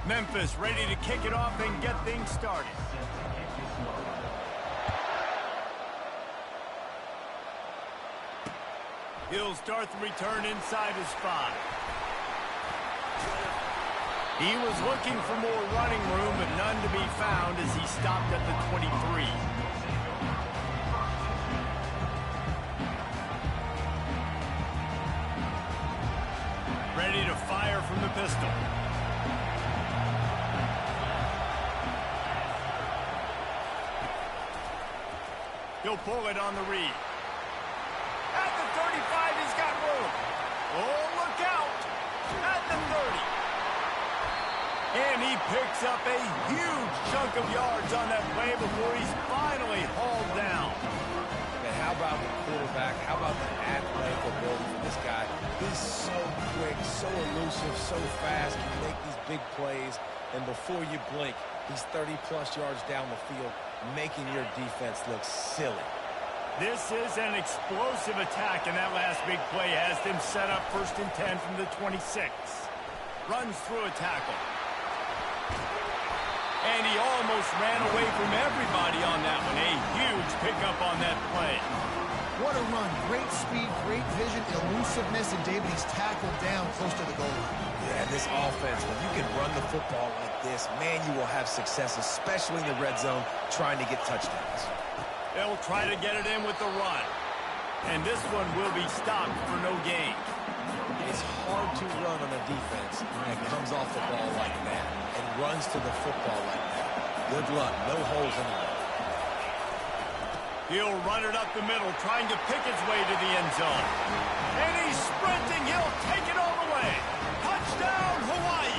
Memphis ready to kick it off and get things started. He'll start the return inside his 5. He was looking for more running room, but none to be found as he stopped at the 23. Ready to fire from the pistol. He'll pull it on the read. At the 35, he's got room. Oh, look out. At the 30. And he picks up a huge chunk of yards on that play before he's finally hauled down. And how about the quarterback? How about the athletic ability for this guy? He's so quick, so elusive, so fast. Can make these big plays. And before you blink, he's 30-plus yards down the field, making your defense look silly. This is an explosive attack, and that last big play has them set up 1st and 10 from the 26. Runs through a tackle. And he almost ran away from everybody on that one. A huge pickup on that play. What a run. Great speed, great vision, elusiveness, and David, he's tackled down close to the goal line. Yeah, this offense, when you can run the football like this, man, you will have success, especially in the red zone, trying to get touchdowns. They'll try to get it in with the run. And this one will be stopped for no gain. It's hard to run on a defense that comes off the ball like that and runs to the football like that. Good luck. No holes anywhere. He'll run it up the middle, trying to pick his way to the end zone. And he's sprinting. He'll take it all the way. Touchdown, Hawaii!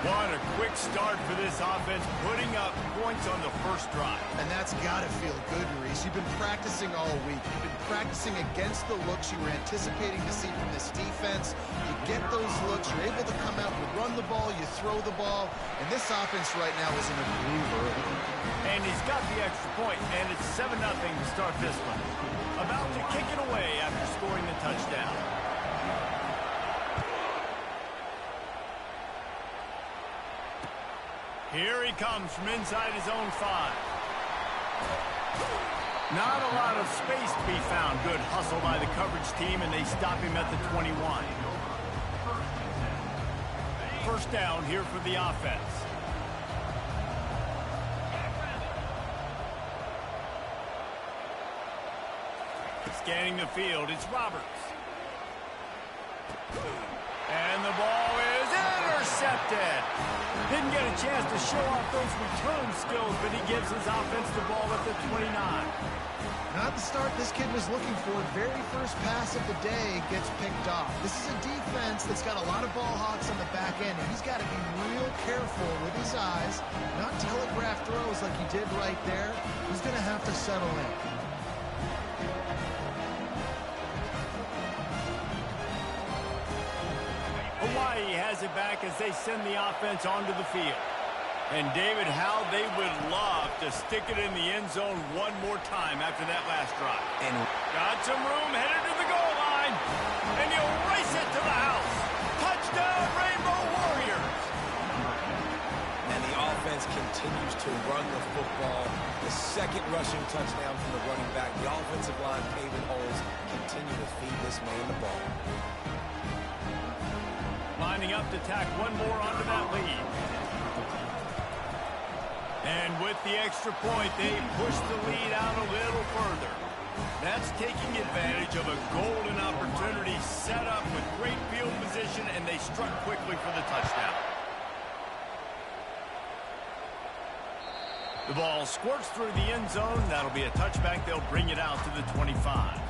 What a quick start for this offense, putting up points on the first drive. And that's got to feel good, Maurice. You've been practicing all week. You've been practicing against the looks you were anticipating to see from this defense. You get those looks, you're able to come out, you run the ball, you throw the ball, and this offense right now is in a groove early. And he's got the extra point, and it's 7-0 to start this one. About to kick it away after scoring the touchdown. Here he comes from inside his own 5. Not a lot of space to be found. Good hustle by the coverage team, and they stop him at the 21. First down here for the offense. Scanning the field, it's Roberts. And the ball is intercepted. Didn't get a chance to show off those return skills, but he gives his offense the ball at the 29. Not the start this kid was looking for. Very first pass of the day gets picked off. This is a defense that's got a lot of ball hawks on the back end, and he's got to be real careful with his eyes, not telegraph throws like he did right there. He's going to have to settle in. Hawaii has it back as they send the offense onto the field. And David, how they would love to stick it in the end zone one more time after that last drive. And got some room, headed to the goal line. And you'll race it to the house. Touchdown, Rainbow Warriors. And the offense continues to run the football. The second rushing touchdown from the running back. The offensive line paving holes continue to feed this man the ball. Lining up to tack one more onto that lead. And with the extra point, they push the lead out a little further. That's taking advantage of a golden opportunity set up with great field position, and they struck quickly for the touchdown. The ball squirts through the end zone. That'll be a touchback. They'll bring it out to the 25.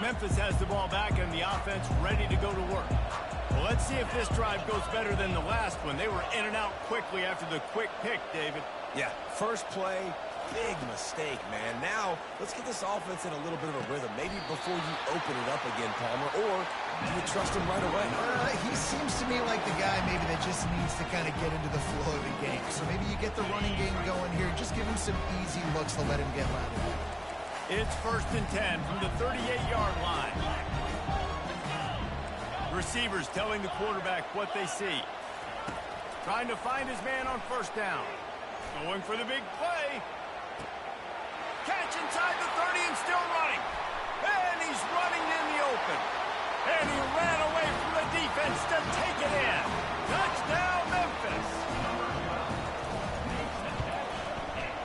Memphis has the ball back and the offense ready to go to work. Well, let's see if this drive goes better than the last one. They were in and out quickly after the quick pick, David. Yeah, first play, big mistake, man. Now, let's get this offense in a little bit of a rhythm. Maybe before you open it up again, Palmer, or do you trust him right away? He seems to me like the guy maybe that just needs to kind of get into the flow of the game. So maybe you get the running game going here. Just give him some easy looks to let him get louder. It's 1st and 10 from the 38-yard line. Receivers telling the quarterback what they see. Trying to find his man on 1st down. Going for the big play. Catch inside the 30 and still running. And he's running in the open. And he ran away from the defense to take it in. Touchdown, Memphis.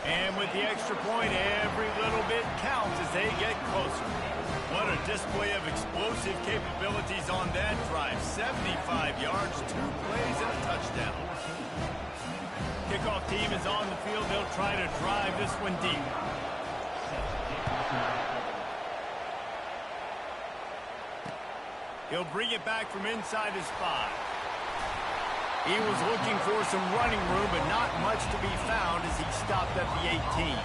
And with the extra point, every little bit counts as they get closer. What a display of explosive capabilities on that drive. 75 yards, 2 plays, and a touchdown. Kickoff team is on the field. They'll try to drive this one deep. He'll bring it back from inside his 5. He was looking for some running room, but not much to be found as he stopped at the 18.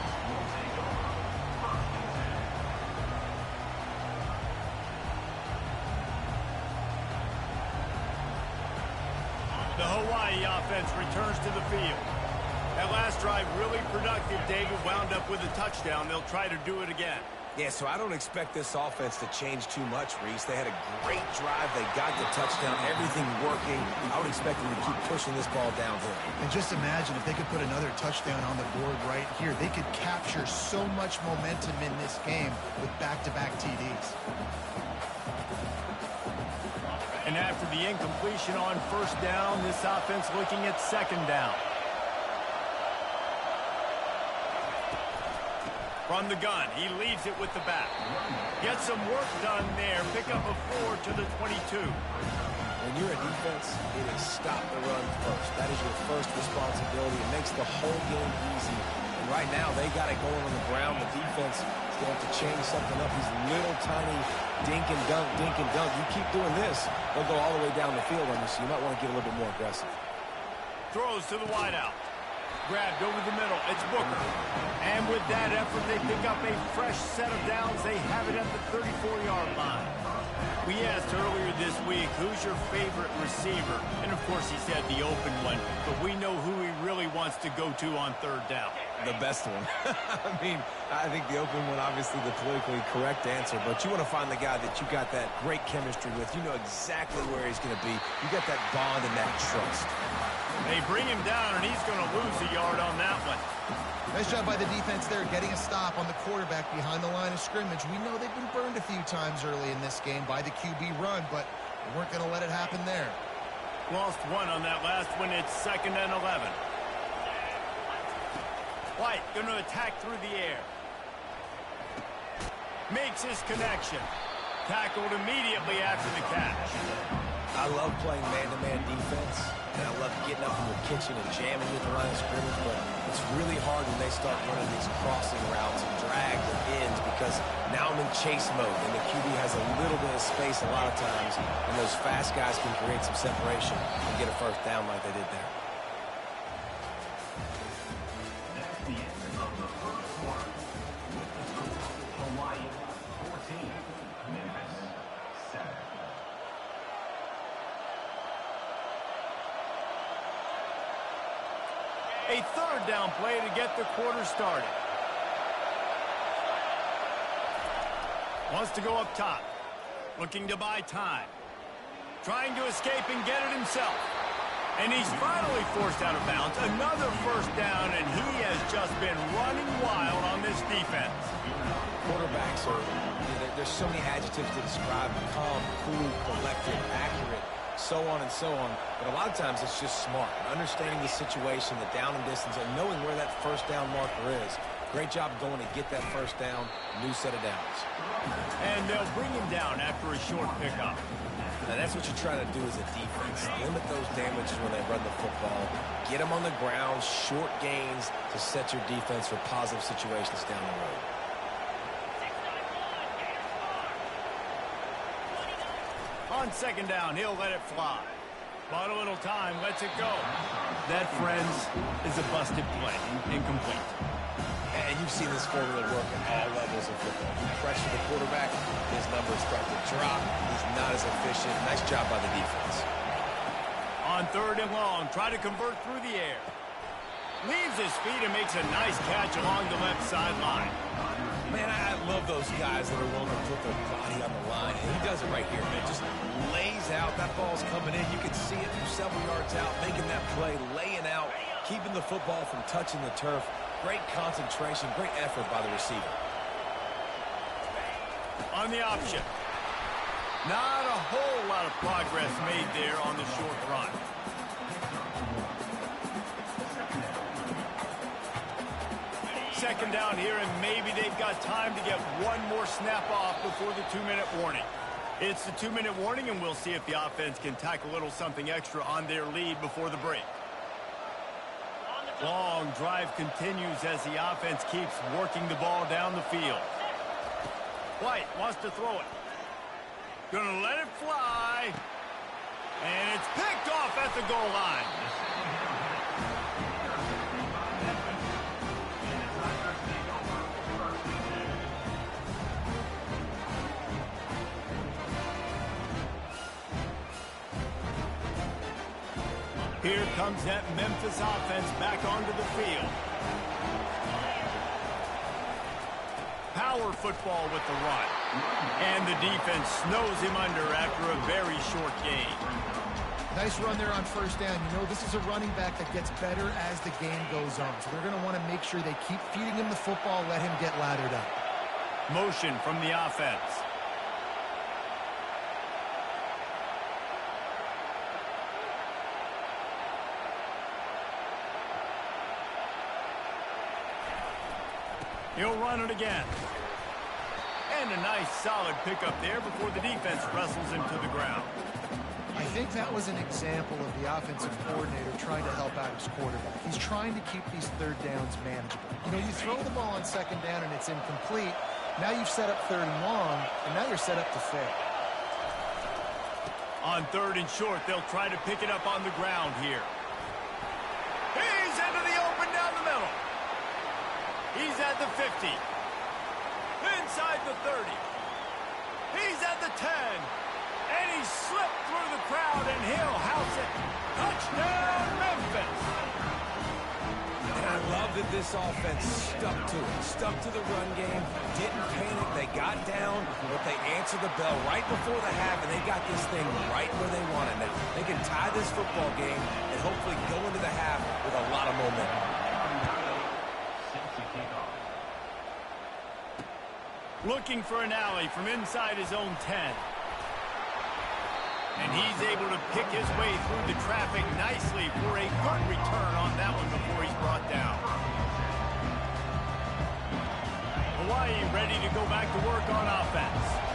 The Hawaii offense returns to the field. That last drive really productive. David wound up with a touchdown. They'll try to do it again. Yeah, so I don't expect this offense to change too much, Reese. They had a great drive. They got the touchdown. Everything working. I would expect them to keep pushing this ball downhill. And just imagine if they could put another touchdown on the board right here. They could capture so much momentum in this game with back-to-back TDs. And after the incompletion on 1st down, this offense looking at 2nd down. From the gun, he leaves it with the back. Gets some work done there. Pick up a 4 to the 22. When you're a defense, it is stop the run first. That is your first responsibility. It makes the whole game easy. And right now, they got it going on the ground. The defense is going to have to change something up. These little tiny dink and dunk, dink and dunk. You keep doing this, they'll go all the way down the field on you, so you might want to get a little bit more aggressive. Throws to the wideout. Grabbed over the middle. It's Booker. And with that effort, they pick up a fresh set of downs. They have it at the 34-yard line. We asked earlier this week, who's your favorite receiver? And, of course, he said the open one. But we know who he really wants to go to on 3rd down. The best one. I mean, I think the open one, obviously the politically correct answer. But you want to find the guy that you got that great chemistry with. You know exactly where he's going to be. You got that bond and that trust. They bring him down, and he's going to lose a yard on that one. Nice job by the defense there, getting a stop on the quarterback behind the line of scrimmage. We know they've been burned a few times early in this game by the QB run, but we weren't going to let it happen there. Lost 1 on that last one. It's 2nd and 11. White going to attack through the air. Makes his connection. Tackled immediately after the catch. I love playing man-to-man defense, and I love getting up in your kitchen and jamming with the line of scrimmage, but it's really hard when they start running these crossing routes and drags and ends because now I'm in chase mode, and the QB has a little bit of space a lot of times, and those fast guys can create some separation and get a 1st down like they did there. A 3rd down play to get the quarter started. Wants to go up top. Looking to buy time. Trying to escape and get it himself. And he's finally forced out of bounds. Another 1st down, and he has just been running wild on this defense. Quarterbacks there's so many adjectives to describe calm, cool, collected, accurate, so on and so on. But a lot of times it's just smart. Understanding the situation, the down and distance, and knowing where that 1st down marker is. Great job going to get that 1st down, new set of downs. And they'll bring him down after a short pickup. Now that's what you're trying to do as a defense. Limit those damages when they run the football. Get them on the ground, short gains to set your defense for positive situations down the road. On 2nd down, he'll let it fly. Bought a little time, lets it go. That, friends, is a busted play. Incomplete. And you've seen this formula work at all levels of football. You pressure the quarterback, his numbers start to drop. He's not as efficient. Nice job by the defense. On 3rd and long, try to convert through the air. Leaves his feet and makes a nice catch along the left sideline. Man, I love those guys that are willing to put their body on the line. And he does it right here, man. Just lays out. That ball's coming in. You can see it from several yards out, making that play, laying out, keeping the football from touching the turf. Great concentration, great effort by the receiver. On the option. Not a whole lot of progress made there on the short run. Second down here, and maybe they've got time to get one more snap off before the 2-minute warning. It's the 2-minute warning, and we'll see if the offense can tack a little something extra on their lead before the break. Long drive continues as the offense keeps working the ball down the field. White wants to throw it. Gonna let it fly. And it's picked off at the goal line. Here comes that Memphis offense back onto the field. Power football with the run. And the defense snows him under after a very short gain. Nice run there on 1st down. You know, this is a running back that gets better as the game goes on. So they're going to want to make sure they keep feeding him the football, let him get lathered up. Motion from the offense. He'll run it again. And a nice solid pickup there before the defense wrestles him to the ground. I think that was an example of the offensive coordinator trying to help out his quarterback. He's trying to keep these 3rd downs manageable. You know, you throw the ball on 2nd down and it's incomplete. Now you've set up 3rd and long, and now you're set up to fail. On 3rd and short, they'll try to pick it up on the ground here. He's into the open down the middle. He's at the 50. Inside the 30. He's at the 10. And he slipped through the crowd, and he'll house it. Touchdown, Memphis. And I love that this offense stuck to it. Stuck to the run game. Didn't panic. They got down, but they answered the bell right before the half, and they got this thing right where they wanted it. They can tie this football game and hopefully go into the half with a lot of momentum. Looking for an alley from inside his own 10. And he's able to pick his way through the traffic nicely for a good return on that one before he's brought down. Hawaii ready to go back to work on offense.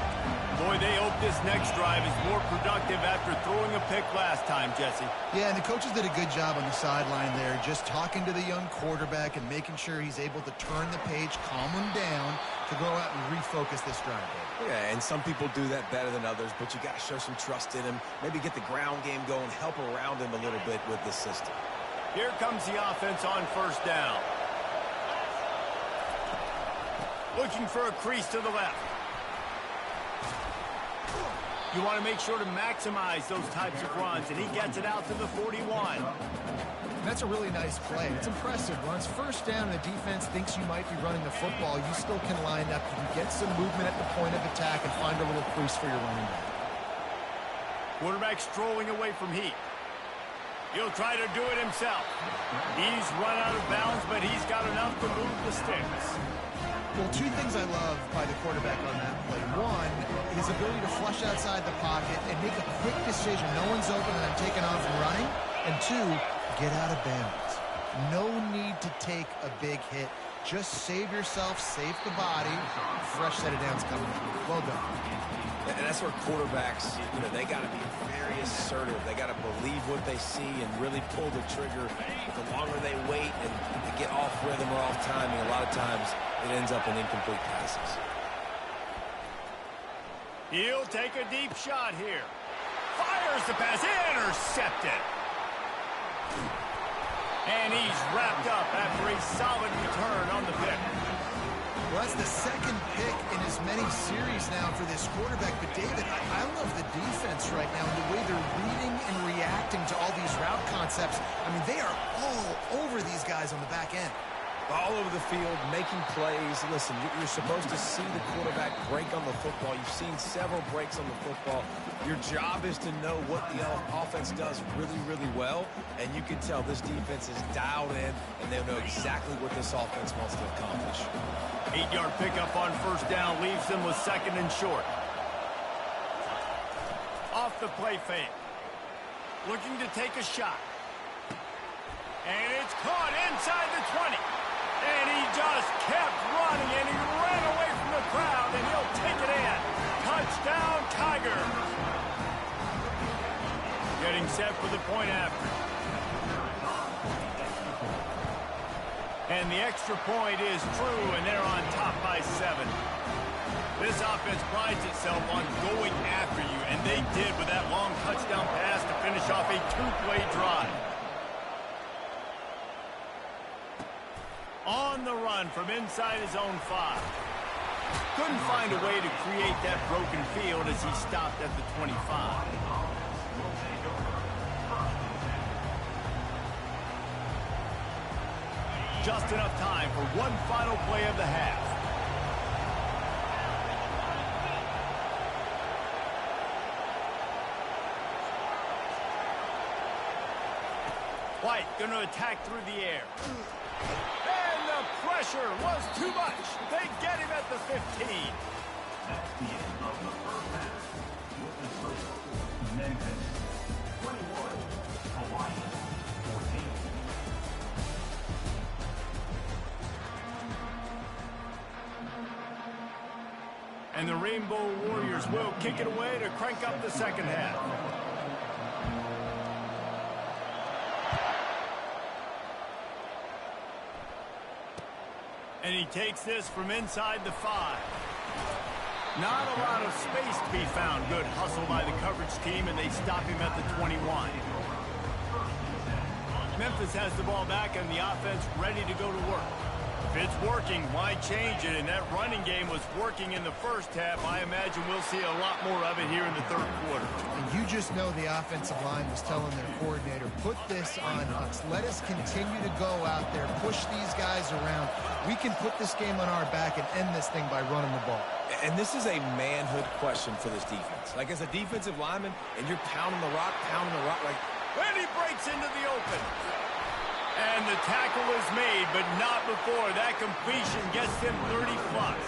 Boy, they hope this next drive is more productive after throwing a pick last time, Jesse. Yeah, and the coaches did a good job on the sideline there, just talking to the young quarterback and making sure he's able to turn the page, calm him down, to go out and refocus this drive. Yeah, and some people do that better than others, but you got to show some trust in him. Maybe get the ground game going, help around him a little bit with the system. Here comes the offense on 1st down. Looking for a crease to the left. You want to make sure to maximize those types of runs, and he gets it out to the 41. That's a really nice play. It's impressive. When it's 1st down and the defense thinks you might be running the football, you still can line up. You can get some movement at the point of attack and find a little crease for your running back. Quarterback strolling away from heat. He'll try to do it himself. He's run out of bounds, but he's got enough to move the sticks. Well, 2 things I love by the quarterback on that play. 1, his ability to flush outside the pocket and make a quick decision. No one's open and I'm taking off and running. And 2, get out of bounds. No need to take a big hit. Just save yourself, save the body. Fresh set of downs coming. Well done. And that's where quarterbacks, you know, they got to be very assertive. They got to believe what they see and really pull the trigger. The longer they wait and they get off rhythm or off timing, a lot of times it ends up in incomplete passes. He'll take a deep shot here. Fires the pass. Intercepted. And he's wrapped up after a solid return on the pick. Well, that's the second pick in as many series now for this quarterback. But, David, I love the defense right now and the way they're reading and reacting to all these route concepts. I mean, they are all over these guys on the back end. All over the field, making plays. Listen, you're supposed to see the quarterback break on the football. You've seen several breaks on the football. Your job is to know what the offense does really, really well. And you can tell this defense is dialed in, and they know exactly what this offense wants to accomplish. 8-yard pickup on first down leaves them with second and short. Off the play fake. Looking to take a shot. And it's caught inside the 20. And he just kept running, and he ran away from the crowd, and he'll take it in. Touchdown, Tigers. Getting set for the point after. And the extra point is true, and they're on top by 7. This offense prides itself on going after you, and they did with that long touchdown pass to finish off a 2-play drive. On the run from inside his own 5. Couldn't find a way to create that broken field as he stopped at the 25. Just enough time for one final play of the half. White going to attack through the air. And the pressure was too much. They get him at the 15. That's the end of the first half. With the score, Memphis 21, Hawaii 14. And the Rainbow Warriors will kick it away to crank up the second half. And he takes this from inside the 5. Not a lot of space to be found. Good hustle by the coverage team, and they stop him at the 21. Memphis has the ball back, and the offense ready to go to work. If it's working, why change it? And that running game was working in the first half. I imagine we'll see a lot more of it here in the third quarter. And you just know the offensive line was telling their coordinator, put this on us. Let us continue to go out there, push these guys around. We can put this game on our back and end this thing by running the ball. And this is a manhood question for this defense. Like, as a defensive lineman, and you're pounding the rock, like... When he breaks into the open. And the tackle is made, but not before. That completion gets them 30-plus.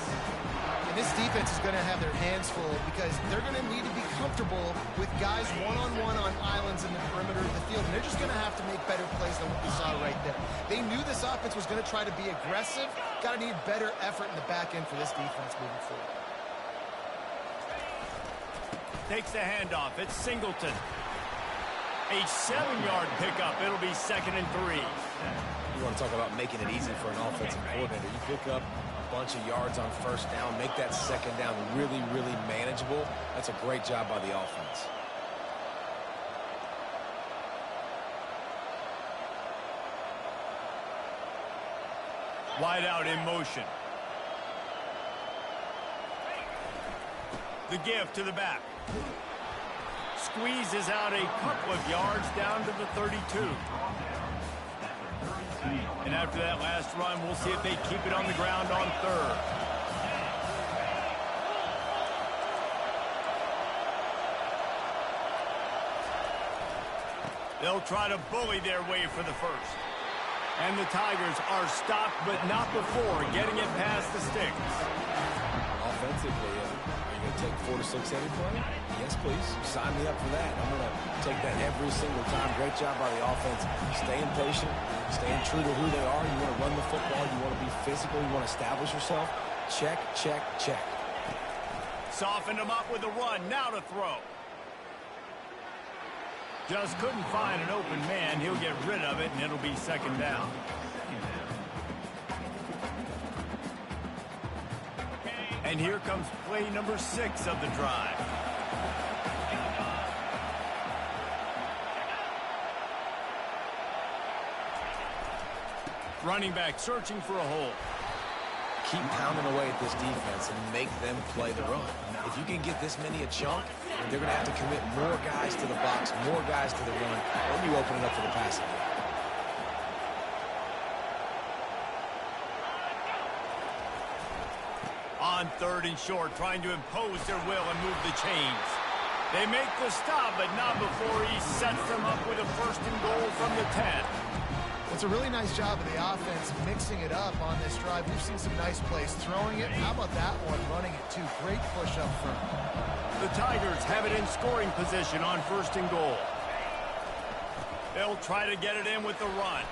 And this defense is going to have their hands full because they're going to need to be comfortable with guys one-on-one on islands in the perimeter of the field. And they're just going to have to make better plays than what we saw right there. They knew this offense was going to try to be aggressive. Got to need better effort in the back end for this defense moving forward. Takes the handoff. It's Singleton. A 7-yard pickup. It'll be 2nd and 3. You want to talk about making it easy for an offensive coordinator. You pick up a bunch of yards on first down, make that second down really, really manageable. That's a great job by the offense. Wide out in motion. The give to the back. Squeezes out a couple of yards down to the 32. And after that last run, we'll see if they keep it on the ground on 3rd. They'll try to bully their way for the first. And the Tigers are stopped, but not before getting it past the sticks. Offensively, are you going to take 4 to 6 every play? Yes, please. Sign me up for that. I'm going to take that every single time. Great job by the offense. Staying patient, staying true to who they are. You want to run the football. You want to be physical. You want to establish yourself. Check, check, check. Softened him up with a run. Now to throw. Just couldn't find an open man. He'll get rid of it, and it'll be 2nd down. And here comes play number 6 of the drive. Running back searching for a hole. Keep pounding away at this defense and make them play the run. If you can get this many a chunk, they're going to have to commit more guys to the box, more guys to the run, then you open it up for the passing game. On 3rd and short, trying to impose their will and move the chains. They make the stop, but not before he sets them up with a 1st and goal from the 10. It's a really nice job of the offense mixing it up on this drive. We've seen some nice plays throwing it. How about that one running it too? Great push up front. The Tigers have it in scoring position on 1st and goal. They'll try to get it in with the run.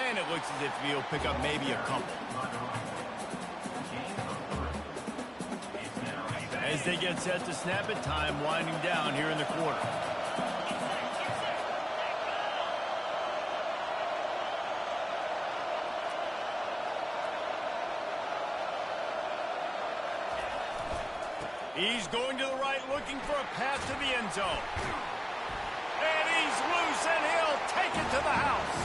And it looks as if he'll pick up maybe a couple. As they get set to snap it, time winding down here in the quarter. He's going to the right, looking for a pass to the end zone. And he's loose, and he'll take it to the house.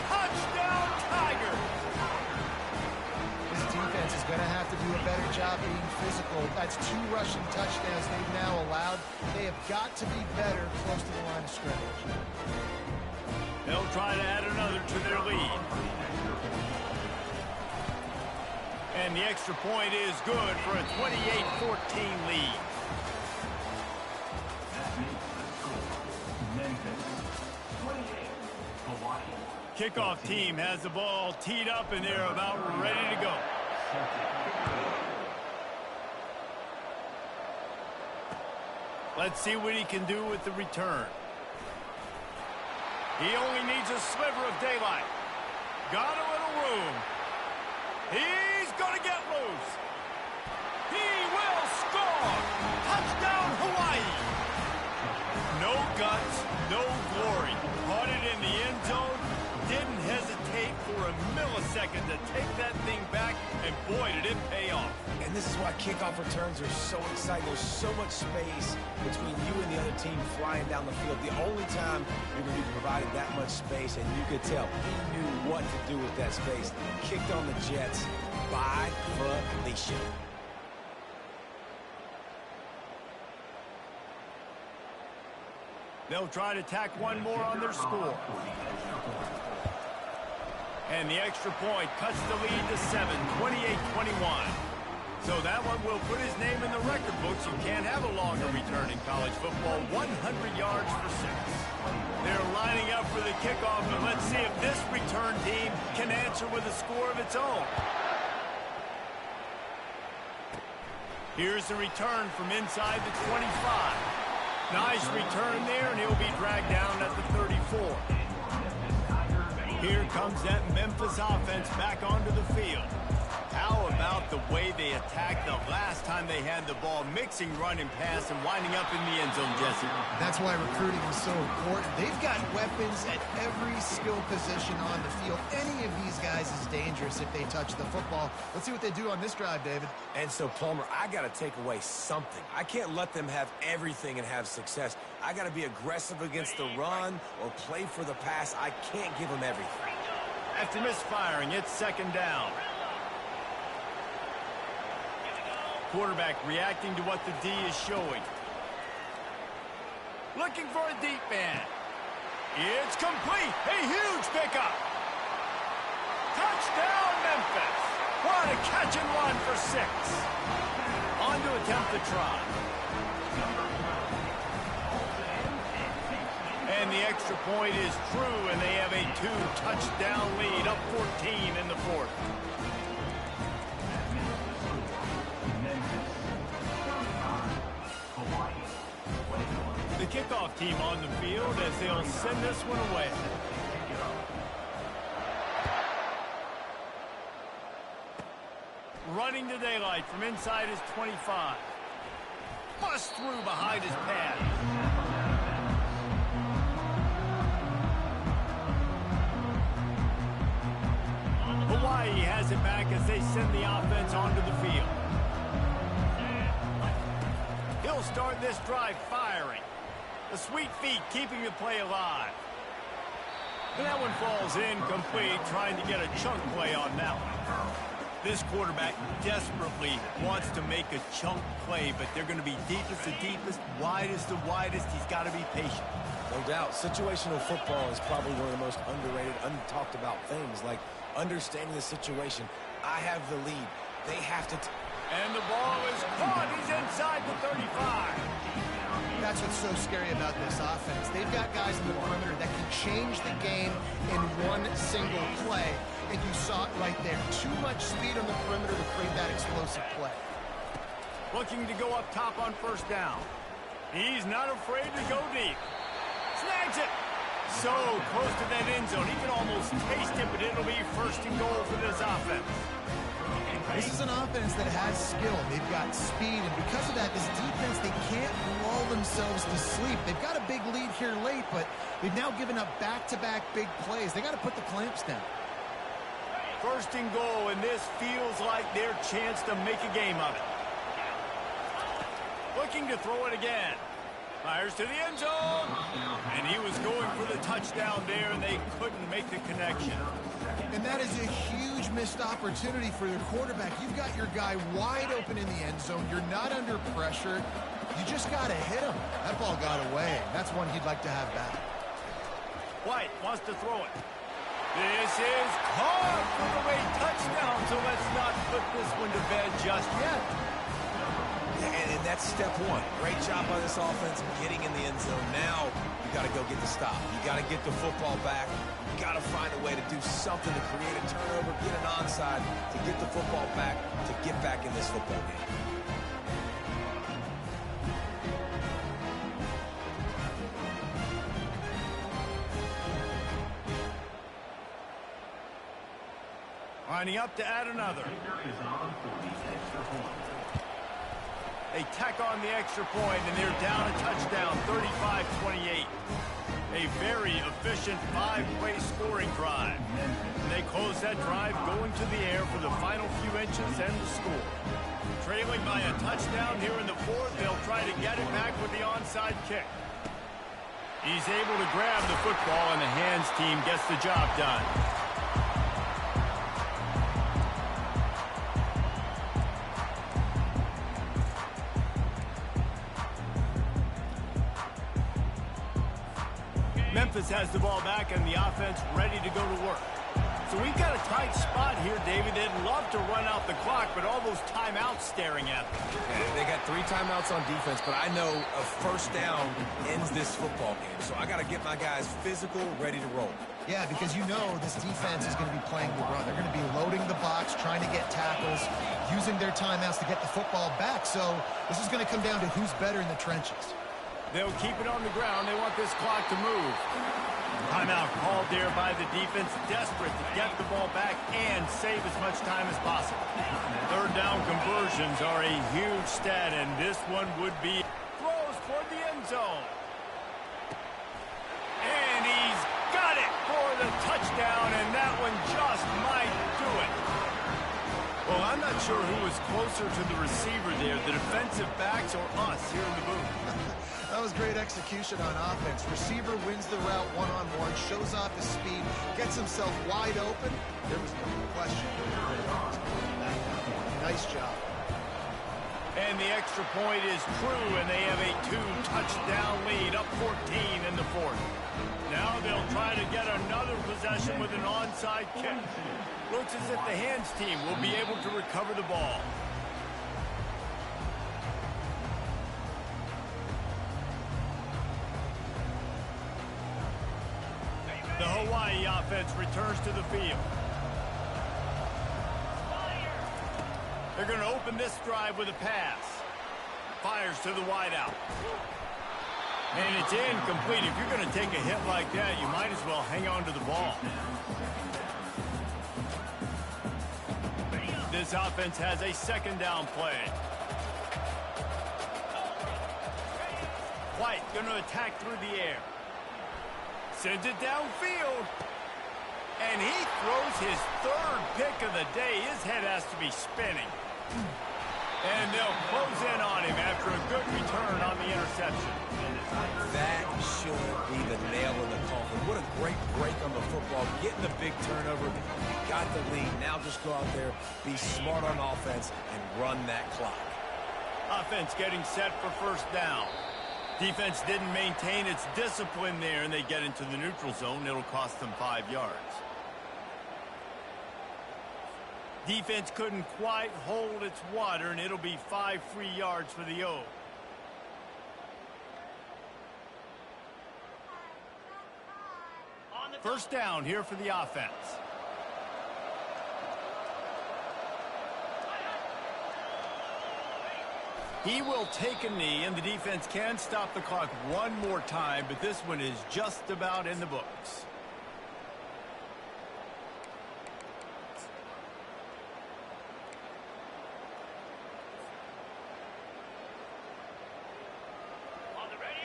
Touchdown, Tigers! This defense is going to have to do a better job being physical. That's 2 rushing touchdowns they've now allowed. They have got to be better close to the line of scrimmage. They'll try to add another to their lead. And the extra point is good for a 28-14 lead. Kickoff team has the ball teed up, and they're about ready to go. Let's see what he can do with the return. He only needs a sliver of daylight. Got a little room. He's going to get loose. He will score. Touchdown, Hawaii. No guts, no glory. Caught it in the end zone. Didn't hesitate for a millisecond to take that thing back, and boy, did it pay off. And this is why kickoff returns are so exciting. There's so much space between you and the other team flying down the field. The only time you're going to be provided that much space, and you could tell he knew what to do with that space. Kicked on the Jets by Felicia. They'll try to tack one more on their score. And the extra point cuts the lead to 7, 28-21. So that one will put his name in the record books. You can't have a longer return in college football. 100 yards for 6. They're lining up for the kickoff, and let's see if this return team can answer with a score of its own. Here's the return from inside the 25. Nice return there, and he'll be dragged down at the 34. Here comes that Memphis offense back onto the field. How about the way they attacked the last time they had the ball, mixing run and pass and winding up in the end zone, Jesse? That's why recruiting is so important. They've got weapons at every skill position on the field. Any of these guys is dangerous if they touch the football. Let's see what they do on this drive, David. And so, Palmer, I got to take away something. I can't let them have everything and have success. I got to be aggressive against the run or play for the pass. I can't give them everything. After misfiring, it's 2nd down. Quarterback reacting to what the D is showing. Looking for a deep man. It's complete. A huge pickup. Touchdown, Memphis. What a catch and run for 6. On to attempt the try. And the extra point is true, and they have a 2-touchdown lead, up 14 in the 4th. The kickoff team on the field as they'll send this one away. Running to daylight from inside his 25. Bust through behind his pad. Hawaii has it back as they send the offense onto the field. He'll start this drive firing. The sweet feet keeping the play alive. And that one falls incomplete, trying to get a chunk play on that one. This quarterback desperately wants to make a chunk play, but they're going to be deepest to deepest, widest to widest. He's got to be patient. No doubt, situational football is probably one of the most underrated, untalked about things, like understanding the situation. I have the lead. They have to... And the ball is caught. He's inside the 35. That's what's so scary about this offense. They've got guys in the perimeter that can change the game in one single play, and you saw it right there. Too much speed on the perimeter to create that explosive play. Looking to go up top on first down. He's not afraid to go deep. Snags it. So close to that end zone. He can almost taste it, but it'll be first and goal for this offense. This is an offense that has skill. They've got speed, and because of that, this defense, they can't lull themselves to sleep. They've got a big lead here late, but they've now given up back-to-back big plays. They got to put the clamps down. First and goal, and this feels like their chance to make a game of it. Looking to throw it again. Fires to the end zone. And he was going for the touchdown there, and they couldn't make the connection. And that is a huge missed opportunity for their quarterback. You've got your guy wide open in the end zone. You're not under pressure. You just got to hit him. That ball got away. That's one he'd like to have back. White wants to throw it. This is caught for the way touchdown, so let's not put this one to bed just yet. And that's step one. Great job by this offense getting in the end zone. Now you got to go get the stop. You got to get the football back. You got to find a way to do something to create a turnover, get an onside, to get the football back, to get back in this football game. Lining up to add another. They tack on the extra point, and they're down a touchdown, 35-28. A very efficient five-play scoring drive. And they close that drive going to the air for the final few inches and the score. Trailing by a touchdown here in the fourth, they'll try to get it back with the onside kick. He's able to grab the football, and the hands team gets the job done. Memphis has the ball back and the offense ready to go to work. So we've got a tight spot here, David. They'd love to run out the clock, but all those timeouts staring at them. Yeah, they got 3 timeouts on defense, but I know a first down ends this football game. So I got to get my guys physical, ready to roll. Yeah, because you know this defense is going to be playing the run. They're going to be loading the box, trying to get tackles, using their timeouts to get the football back. So this is going to come down to who's better in the trenches. They'll keep it on the ground. They want this clock to move. Timeout called there by the defense, desperate to get the ball back and save as much time as possible. Third down conversions are a huge stat, and this one would be throws toward the end zone. And he's got it for the touchdown, and that one just might do it. Well, I'm not sure who was closer to the receiver there, the defensive backs or us here in the booth. That was great execution on offense. Receiver wins the route one-on-one, shows off his speed, gets himself wide open. There was no question. Nice job. And the extra point is true, and they have a 2-touchdown lead, up 14 in the fourth. Now they'll try to get another possession with an onside kick. Looks as if the hands team will be able to recover the ball. The Hawaii offense returns to the field. They're going to open this drive with a pass. Fires to the wideout. And it's incomplete. If you're going to take a hit like that, you might as well hang on to the ball. This offense has a second down play. White going to attack through the air. Sends it downfield. And he throws his third pick of the day. His head has to be spinning. And they'll close in on him after a good return on the interception. That should be the nail in the coffin. What a great break on the football. Getting the big turnover. You got the lead. Now just go out there, be smart on offense, and run that clock. Offense getting set for first down. Defense didn't maintain its discipline there, and they get into the neutral zone. It'll cost them 5 yards. Defense couldn't quite hold its water, and it'll be 5 free yards for the O. First down here for the offense. He will take a knee, and the defense can stop the clock one more time, but this one is just about in the books.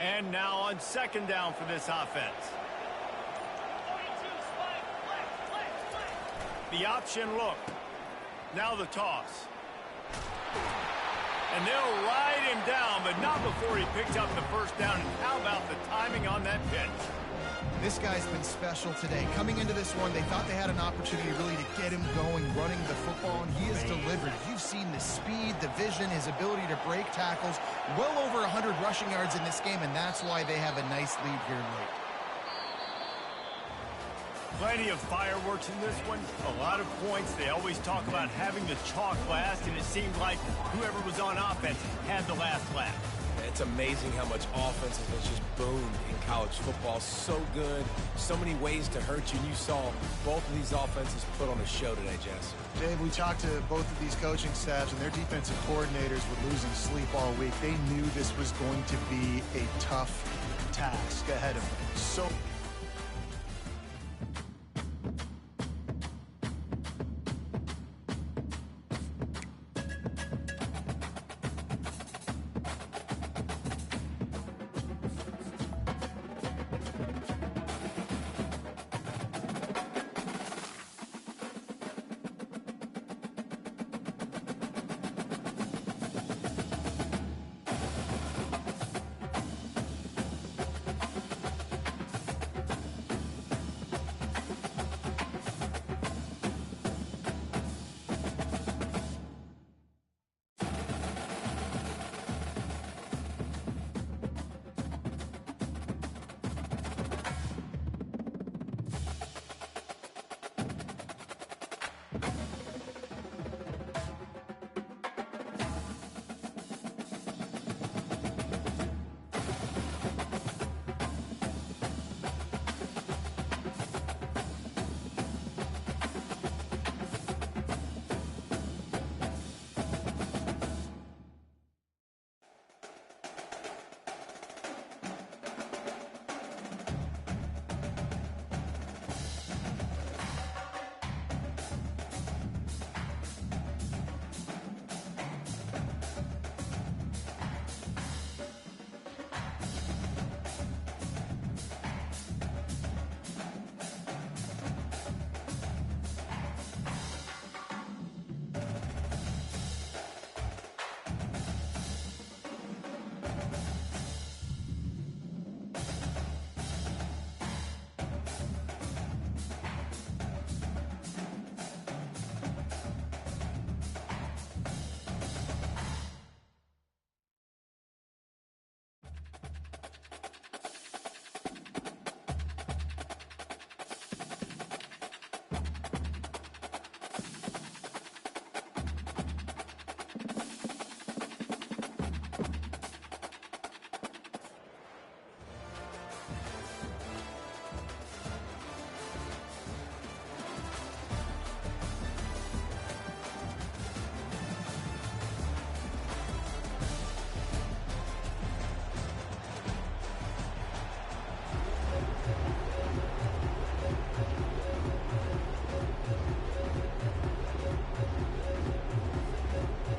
And now on second down for this offense. The option look. Now the toss. And they'll ride him down, but not before he picks up the first down. And how about the timing on that pitch? This guy's been special today. Coming into this one, they thought they had an opportunity really to get him going, running the football, and he has delivered. You've seen the speed, the vision, his ability to break tackles. Well over 100 rushing yards in this game, and that's why they have a nice lead here late. Plenty of fireworks in this one. A lot of points. They always talk about having the chalk last, and it seemed like whoever was on offense had the last laugh. It's amazing how much offense has just boomed in college football. So good. So many ways to hurt you. And you saw both of these offenses put on a show today, Jess. Dave, we talked to both of these coaching staffs, and their defensive coordinators were losing sleep all week. They knew this was going to be a tough task ahead of them. So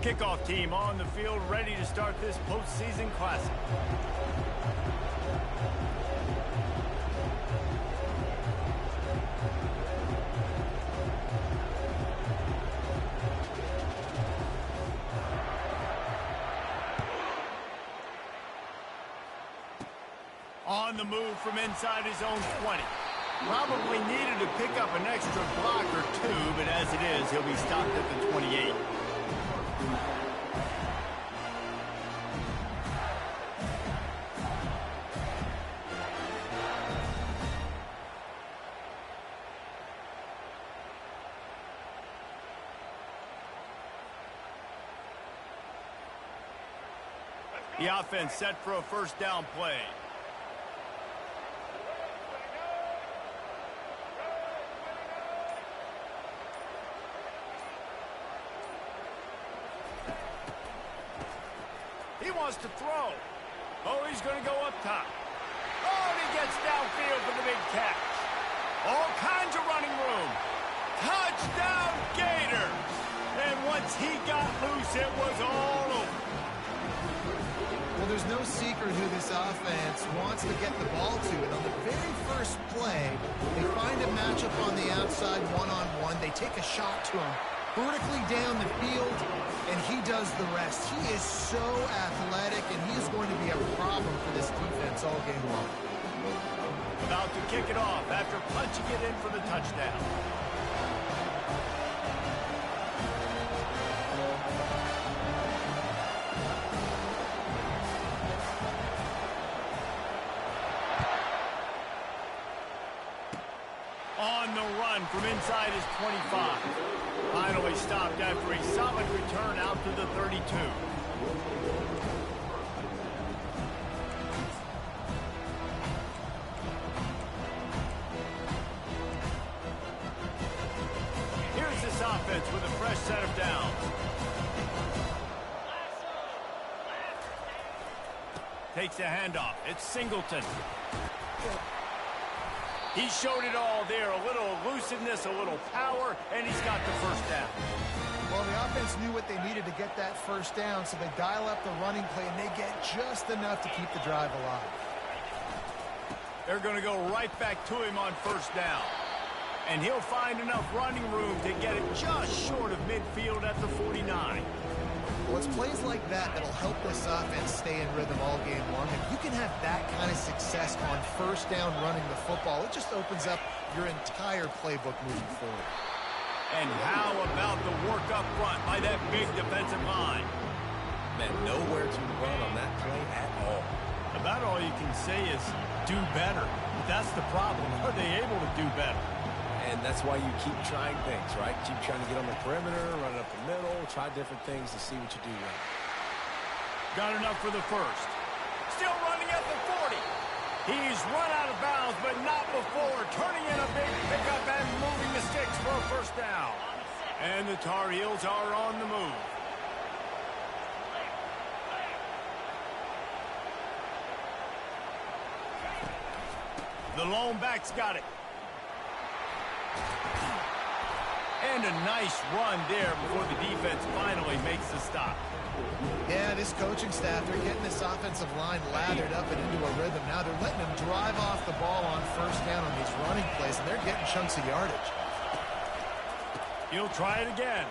Kickoff team on the field, ready to start this postseason classic. On the move from inside his own 20. Probably needed to pick up an extra block or two, but as it is, he'll be stopped at the 28. The offense set for a first down play. He wants to throw. Oh, he's going to go up top. Oh, and he gets downfield for the big catch. All kinds of running room. Touchdown, Gators. And once he got loose, it was all over. Well, there's no secret who this offense wants to get the ball to. And on the very first play, they find a matchup on the outside one-on-one. They take a shot to him vertically down the field, and he does the rest. He is so athletic, and he is going to be a problem for this defense all game long. About to kick it off after punching it in for the touchdown. On the run from inside his 25. Finally stopped after a solid return out to the 32. Here's this offense with a fresh set of downs. Takes a handoff. It's Singleton. He showed it all there, a little elusiveness, a little power, and he's got the first down. Well, the offense knew what they needed to get that first down, so they dial up the running play, and they get just enough to keep the drive alive. They're going to go right back to him on first down. And he'll find enough running room to get it just short of midfield at the 49. Well, it's plays like that that'll help this offense stay in rhythm all game long. If you can have that kind of success on first down running the football, it just opens up your entire playbook moving forward. And how about the work up front by that big defensive line? Man, nowhere to run on that play at all. About all you can say is do better. But that's the problem. Are they able to do better? And that's why you keep trying things, right? Keep trying to get on the perimeter, run it up the middle, try different things to see what you do right. Got enough for the first. Still running at the 40. He's run out of bounds, but not before. Turning in a big pickup and moving the sticks for a first down. And the Tar Heels are on the move. The lone back's got it. And a nice run there before the defense finally makes the stop. Yeah, this coaching staff, they're getting this offensive line lathered up and into a rhythm. Now they're letting them drive off the ball on first down on these running plays, and they're getting chunks of yardage. He'll try it again.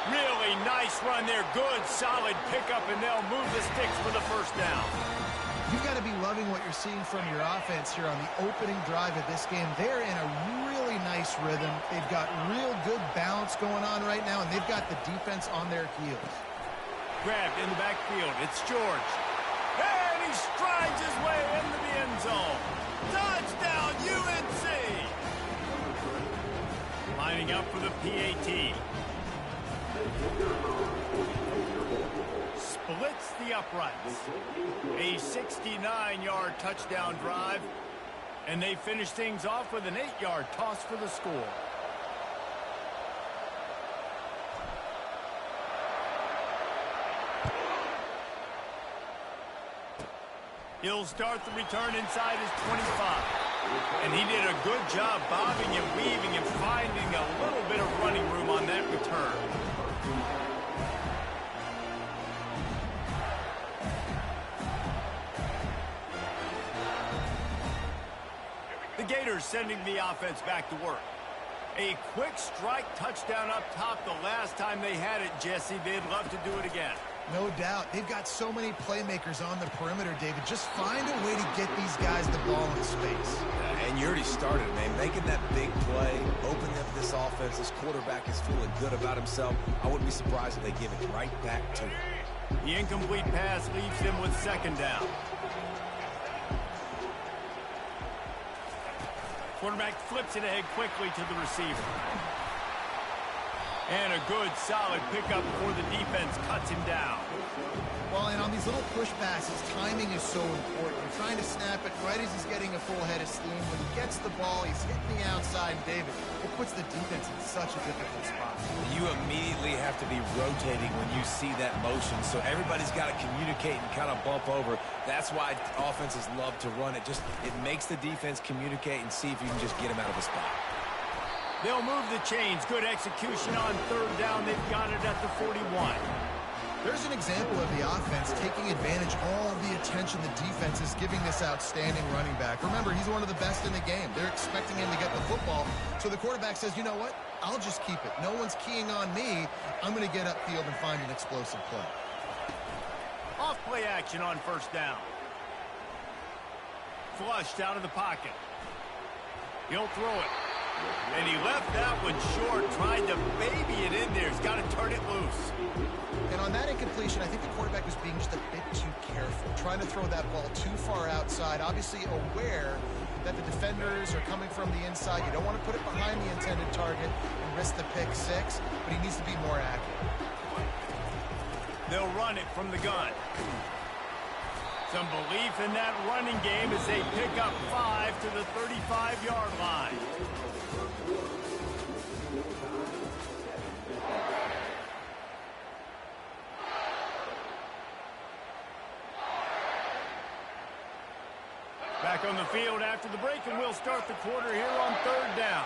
Really nice run there. Good, solid pickup, and they'll move the sticks for the first down. You've got to be loving what you're seeing from your offense here on the opening drive of this game. They're in a really nice rhythm. They've got real good balance going on right now, and they've got the defense on their heels. Grabbed in the backfield. It's George. And he strides his way into the end zone. Touchdown, UNC! Lining up for the PAT. Splits the uprights. A 69-yard touchdown drive. And they finish things off with an 8-yard toss for the score. He'll start the return inside his 25. And he did a good job bobbing and weaving and finding a little bit of running room on that return. The Gators sending the offense back to work. A quick strike touchdown up top the last time they had it, Jesse. They'd love to do it again. No doubt. They've got so many playmakers on the perimeter, David. Just find a way to get these guys the ball in space. And you already started, man. Making that big play, opening up this offense. This quarterback is feeling good about himself. I wouldn't be surprised if they give it right back to him. The incomplete pass leaves him with second down. Quarterback flips it ahead quickly to the receiver. And a good, solid pickup before the defense cuts him down. Well, and on these little push passes, timing is so important. You're trying to snap it right as he's getting a full head of steam. When he gets the ball, he's hitting the outside, David. It puts the defense in such a difficult spot. You immediately have to be rotating when you see that motion, so everybody's got to communicate and kind of bump over. That's why offenses love to run it. It makes the defense communicate and see if you can just get him out of the spot. They'll move the chains. Good execution on third down. They've got it at the 41. There's an example of the offense taking advantage of all of the attention the defense is giving this outstanding running back. Remember, he's one of the best in the game. They're expecting him to get the football. So the quarterback says, you know what? I'll just keep it. No one's keying on me. I'm going to get upfield and find an explosive play. Off play action on first down. Flushed out of the pocket. He'll throw it. And he left that one short, tried to baby it in there. He's got to turn it loose. And on that incompletion, I think the quarterback was being just a bit too careful, trying to throw that ball too far outside, obviously aware that the defenders are coming from the inside. You don't want to put it behind the intended target and risk the pick six, but he needs to be more accurate. They'll run it from the gun. Some belief in that running game as they pick up 5 to the 35-yard line. Back on the field after the break, and we'll start the quarter here on third down.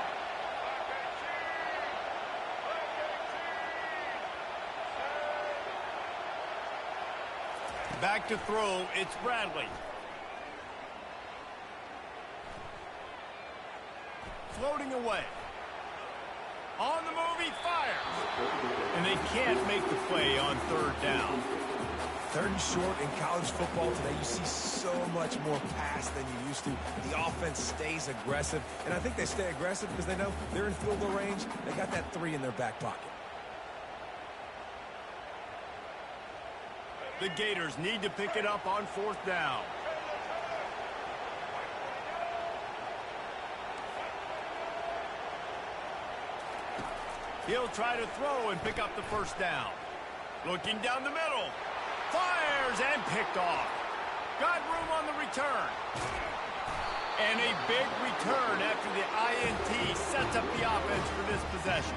Back to throw, it's Bradley. Floating away. On the move, he fires. And they can't make the play on third down. Third and short in college football today, you see so much more pass than you used to. The offense stays aggressive, and I think they stay aggressive because they know they're in field goal range. They got that 3 in their back pocket. The Gators need to pick it up on fourth down. He'll try to throw and pick up the first down. Looking down the middle. Fires and picked off. Got room on the return. And a big return after the INT sets up the offense for this possession.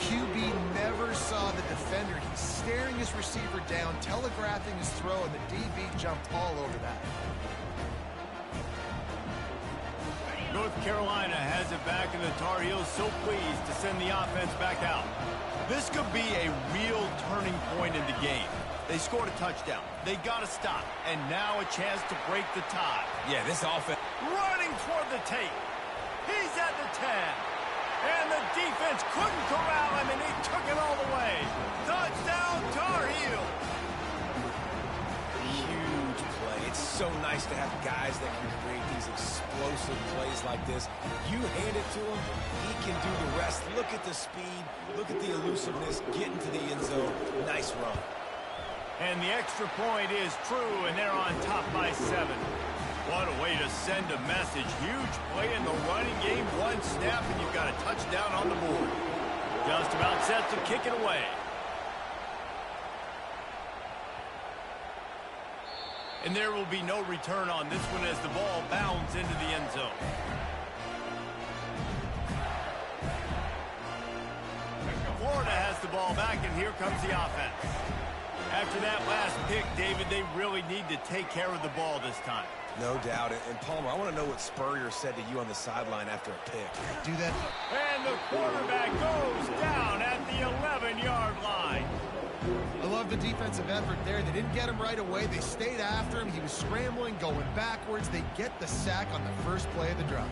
QB never saw the defender. He's staring his receiver down, telegraphing his throw, and the DB jumped all over that. North Carolina has it back, and the Tar Heels so pleased to send the offense back out. This could be a real turning point in the game. They scored a touchdown. They got to stop, and now a chance to break the tie. Yeah, this offense Running toward the tape. He's at the 10. And the defense couldn't corral him, and he took it all the way. Touchdown, Tar Heels. huge play. It's so nice to have guys that can create these explosive plays like this. You hand it to him, he can do the rest. Look at the speed. Look at the elusiveness. Getting to the end zone. Nice run. And the extra point is true, and they're on top by 7. What a way to send a message. Huge play in the running game. One snap, and you've got a touchdown on the board. Just about set to kick it away. And there will be no return on this one as the ball bounds into the end zone. Florida has the ball back, and here comes the offense. After that last pick, David, they really need to take care of the ball this time. No doubt. And Palmer, I want to know what Spurrier said to you on the sideline after a pick. Do that. And the quarterback goes down at the 11-yard line. I love the defensive effort there. They didn't get him right away. They stayed after him. He was scrambling, going backwards. They get the sack on the first play of the drive.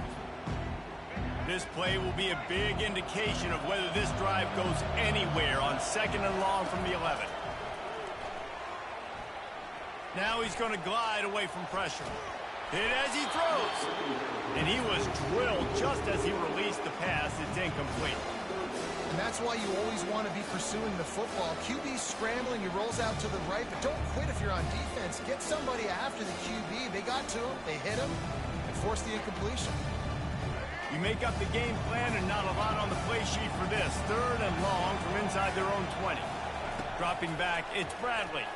This play will be a big indication of whether this drive goes anywhere on 2nd and long from the 11. Now he's going to glide away from pressure. Hit as he throws. And he was drilled just as he released the pass. It's incomplete. And that's why you always want to be pursuing the football. QB's scrambling, he rolls out to the right, but don't quit if you're on defense. Get somebody after the QB. They got to him, they hit him, and forced the incompletion. You make up the game plan and not a lot on the play sheet for this. 3rd and long from inside their own 20. Dropping back, it's Bradley.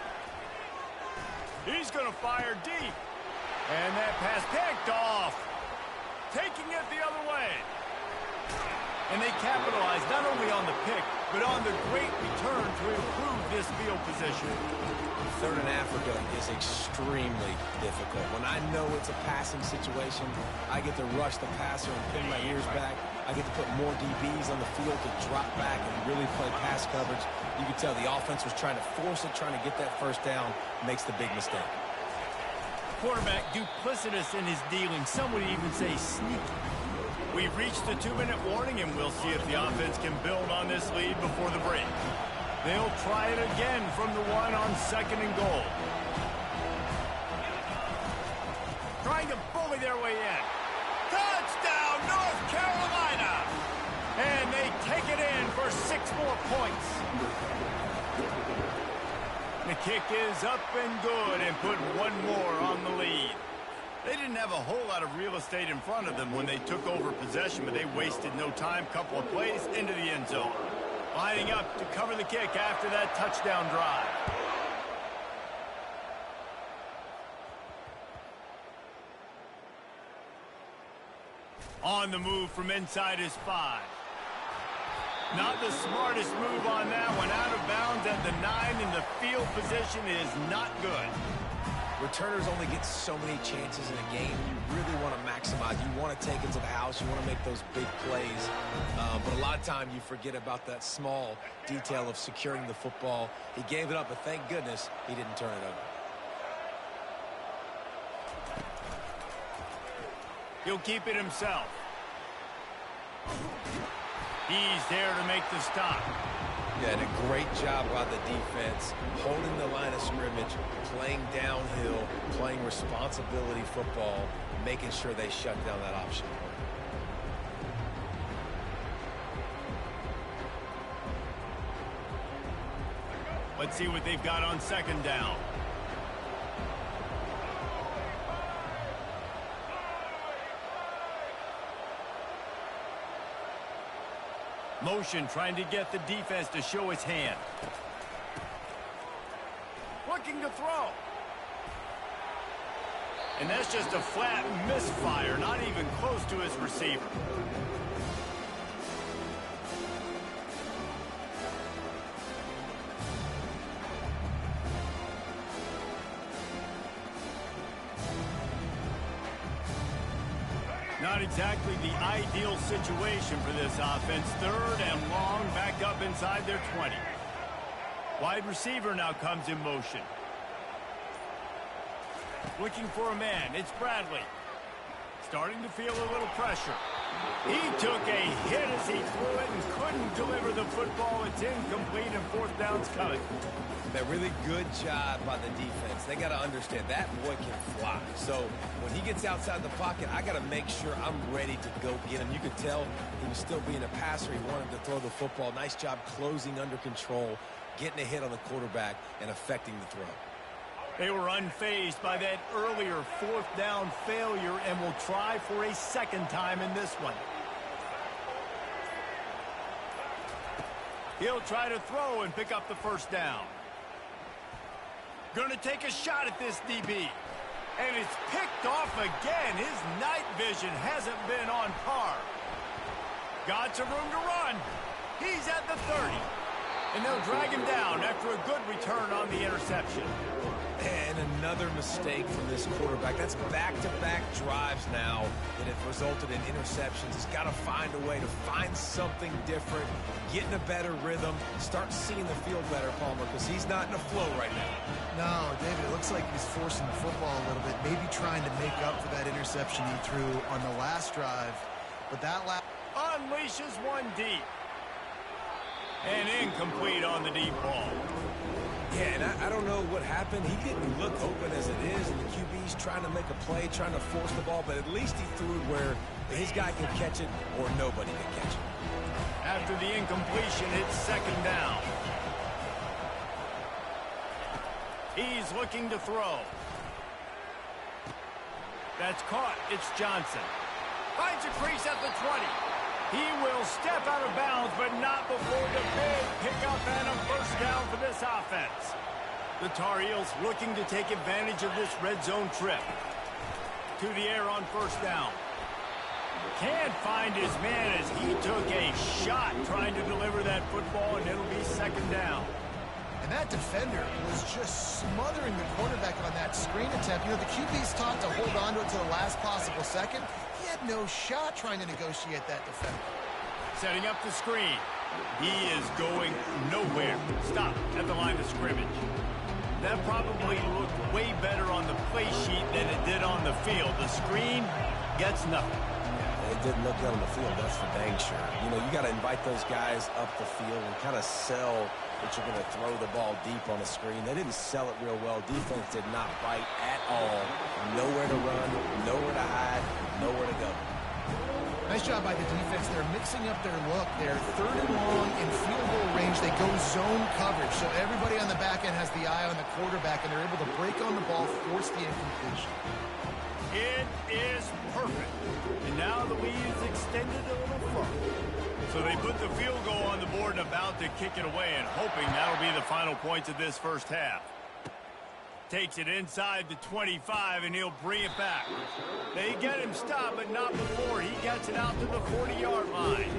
He's going to fire deep. And that pass picked off. Taking it the other way. And they capitalize not only on the pick, but on the great return to improve this field position. 3rd in Africa is extremely difficult. When I know it's a passing situation, I get to rush the passer and pin my ears back. I get to put more DBs on the field to drop back and really play pass coverage. You can tell the offense was trying to force it, trying to get that first down, makes the big mistake. Quarterback duplicitous in his dealing. Some would even say sneaky. We've reached the 2-minute warning, and we'll see if the offense can build on this lead before the break. They'll try it again from the 1 on 2nd and goal. Trying to bully their way in. Touchdown, North Carolina! And they take it in for 6 more points. The kick is up and good and put 1 more on the lead. They didn't have a whole lot of real estate in front of them when they took over possession, but they wasted no time. Couple of plays into the end zone. Lining up to cover the kick after that touchdown drive. On the move from inside his 5. Not the smartest move on that one. Out of bounds at the 9, and the field position is not good. Returners only get so many chances in a game. You really want to maximize. You want to take it to the house. You want to make those big plays. But a lot of time you forget about that small detail of securing the football. He gave it up, but thank goodness he didn't turn it over. He'll keep it himself. He's there to make the stop. Yeah, and a great job by the defense, holding the line of scrimmage, playing downhill, playing responsibility football, making sure they shut down that option. Let's see what they've got on 2nd down. Motion trying to get the defense to show his hand. Looking to throw. And that's just a flat misfire, not even close to his receiver. Not exactly the ideal situation for this offense. 3rd and long, back up inside their 20. Wide receiver now comes in motion. Looking for a man. It's Bradley. Starting to feel a little pressure. He took a hit as he threw it and couldn't deliver the football. It's incomplete, and 4th down's coming. A really good job by the defense. They got to understand that boy can fly. So when he gets outside the pocket, I got to make sure I'm ready to go get him. You could tell he was still being a passer. He wanted to throw the football. Nice job closing under control, getting a hit on the quarterback, and affecting the throw. They were unfazed by that earlier 4th down failure and will try for a 2nd time in this one. He'll try to throw and pick up the 1st down. Going to take a shot at this DB. And it's picked off again. His night vision hasn't been on par. Got some room to run. He's at the 30. And they'll drag him down after a good return on the interception. And another mistake from this quarterback. That's back-to-back drives now that have resulted in interceptions. He's got to find a way to find something different, get in a better rhythm, start seeing the field better, Palmer, because he's not in a flow right now. No, David, it looks like he's forcing the football a little bit, maybe trying to make up for that interception he threw on the last drive. But that unleashes one deep. And incomplete on the deep ball. Yeah, and I don't know what happened. He didn't look open as it is, and the QB's trying to make a play, trying to force the ball, but at least he threw it where his guy can catch it or nobody can catch it. After the incompletion, it's second down. He's looking to throw. That's caught. It's Johnson. Finds a crease at the 20. He will step out of bounds, but not before the big pickup and a first down for this offense. The Tar Heels looking to take advantage of this red zone trip. To the air on first down. Can't find his man as he took a shot trying to deliver that football, and it'll be second down. And that defender was just smothering the quarterback on that screen attempt. You know, the QB's taught to hold on to it to the last possible second. He had no shot trying to negotiate that defender. Setting up the screen. He is going nowhere. Stop at the line of scrimmage. That probably looked way better on the play sheet than it did on the field. The screen gets nothing. It didn't look good on the field, that's for dang sure. You know, you got to invite those guys up the field and kind of sell that you're going to throw the ball deep on the screen. They didn't sell it real well. Defense did not bite at all. Nowhere to run, nowhere to hide, nowhere to go. Nice job by the defense. They're mixing up their look. They're third and long in field goal range. They go zone coverage. So everybody on the back end has the eye on the quarterback, and they're able to break on the ball, force the incompletion. It is perfect. And now the lead is extended a little further. So they put the field goal on the board and about to kick it away, and hoping that'll be the final points of this first half. Takes it inside the 25, and he'll bring it back. They get him stopped, but not before he gets it out to the 40-yard line.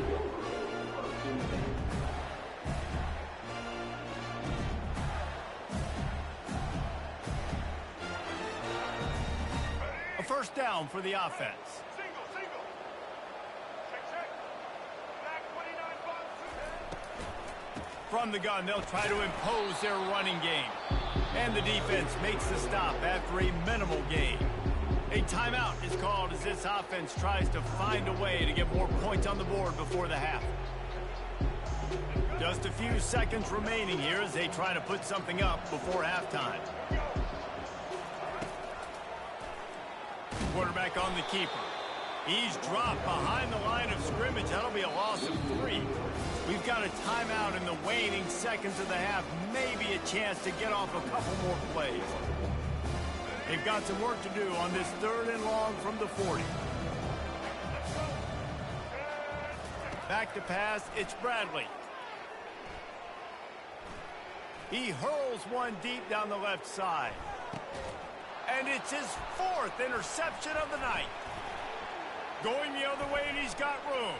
A first down for the offense. From the gun, they'll try to impose their running game. And the defense makes the stop after a minimal gain. A timeout is called as this offense tries to find a way to get more points on the board before the half. Just a few seconds remaining here as they try to put something up before halftime. Quarterback on the keeper. He's dropped behind the line of scrimmage. That'll be a loss of 3. We've got a timeout in the waning seconds of the half. Maybe a chance to get off a couple more plays. They've got some work to do on this third and long from the 40. Back to pass, it's Bradley. He hurls one deep down the left side. And it's his 4th interception of the night. Going the other way, and he's got room.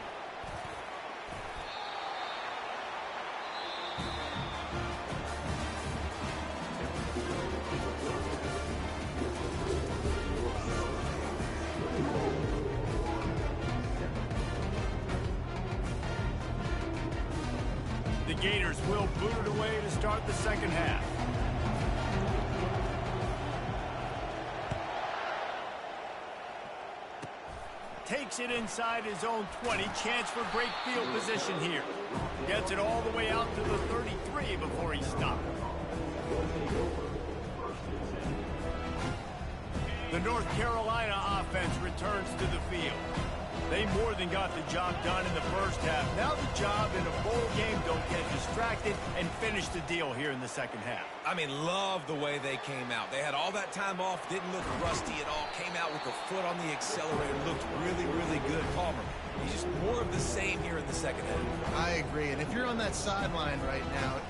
The Gators will boot it away to start the second half. Takes it inside his own 20. Chance for great field position here. Gets it all the way out to the 33 before he stopped. The North Carolina offense returns to the field. They more than got the job done in the first half. Now the job in a bowl game, don't get distracted, and finish the deal here in the second half. I mean, love the way they came out. They had all that time off, didn't look rusty at all, came out with the foot on the accelerator, looked really, really good. Palmer, he's just more of the same here in the second half. I agree, and if you're on that sideline right now,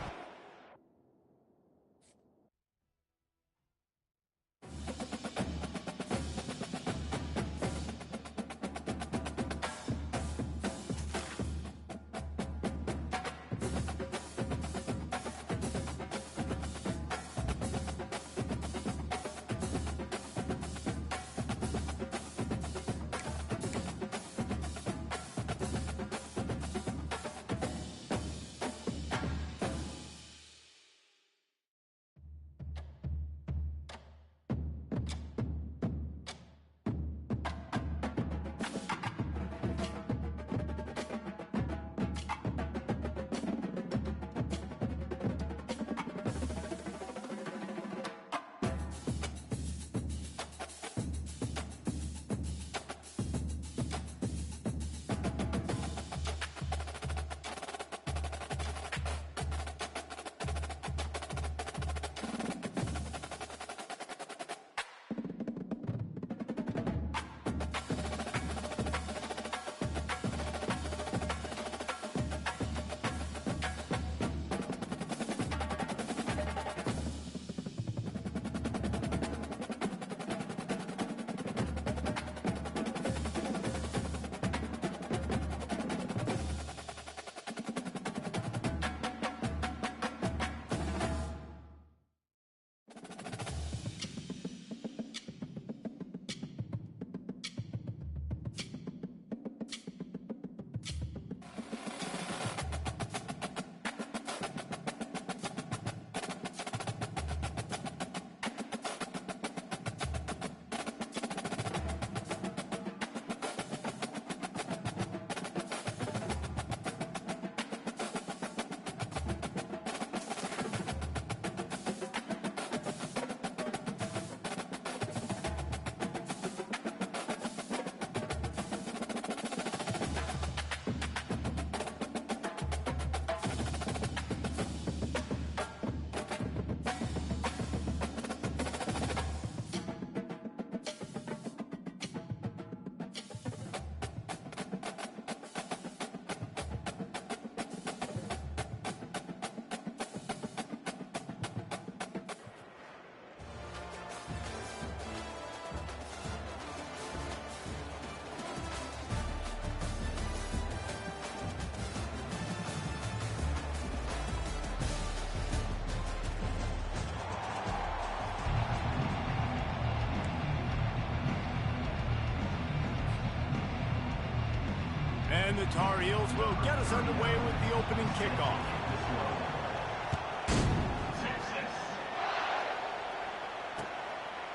And the Tar Heels will get us underway with the opening kickoff.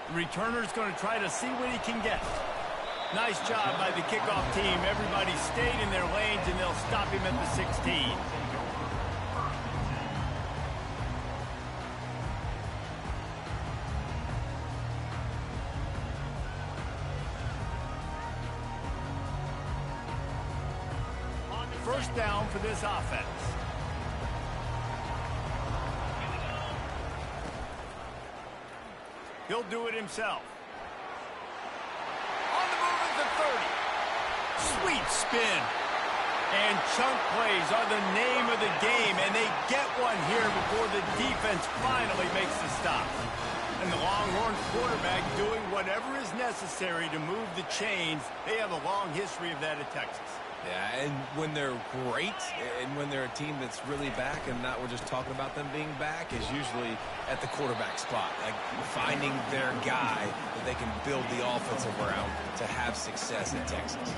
The returner's going to try to see what he can get. Nice job by the kickoff team. Everybody stayed in their lanes, and they'll stop him at the 16. First down for this offense. He'll do it himself. On the move at the 30. Sweet spin. And chunk plays are the name of the game, and they get one here before the defense finally makes the stop. And the Longhorns quarterback doing whatever is necessary to move the chains. They have a long history of that at Texas. Yeah, and when they're great, and when they're a team that's really back, and not we're just talking about them being back, is usually at the quarterback spot, like finding their guy that they can build the offensive around to have success in Texas.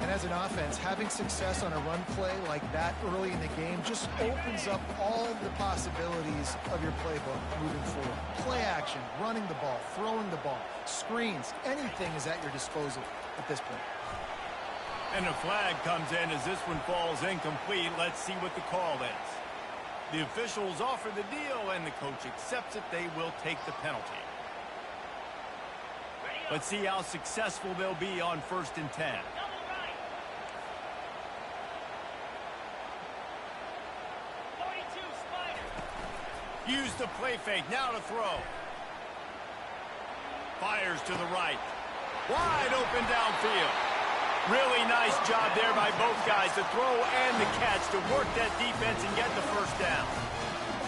And as an offense, having success on a run play like that early in the game just opens up all the possibilities of your playbook moving forward. Play action, running the ball, throwing the ball, screens, anything is at your disposal at this point. And a flag comes in as this one falls incomplete. Let's see what the call is. The officials offer the deal, and the coach accepts it. They will take the penalty. Let's see how successful they'll be on 1st and 10. Use the play fake. Now to throw. Fires to the right. Wide open downfield. Really nice job there by both guys, the throw and the catch, to work that defense and get the first down.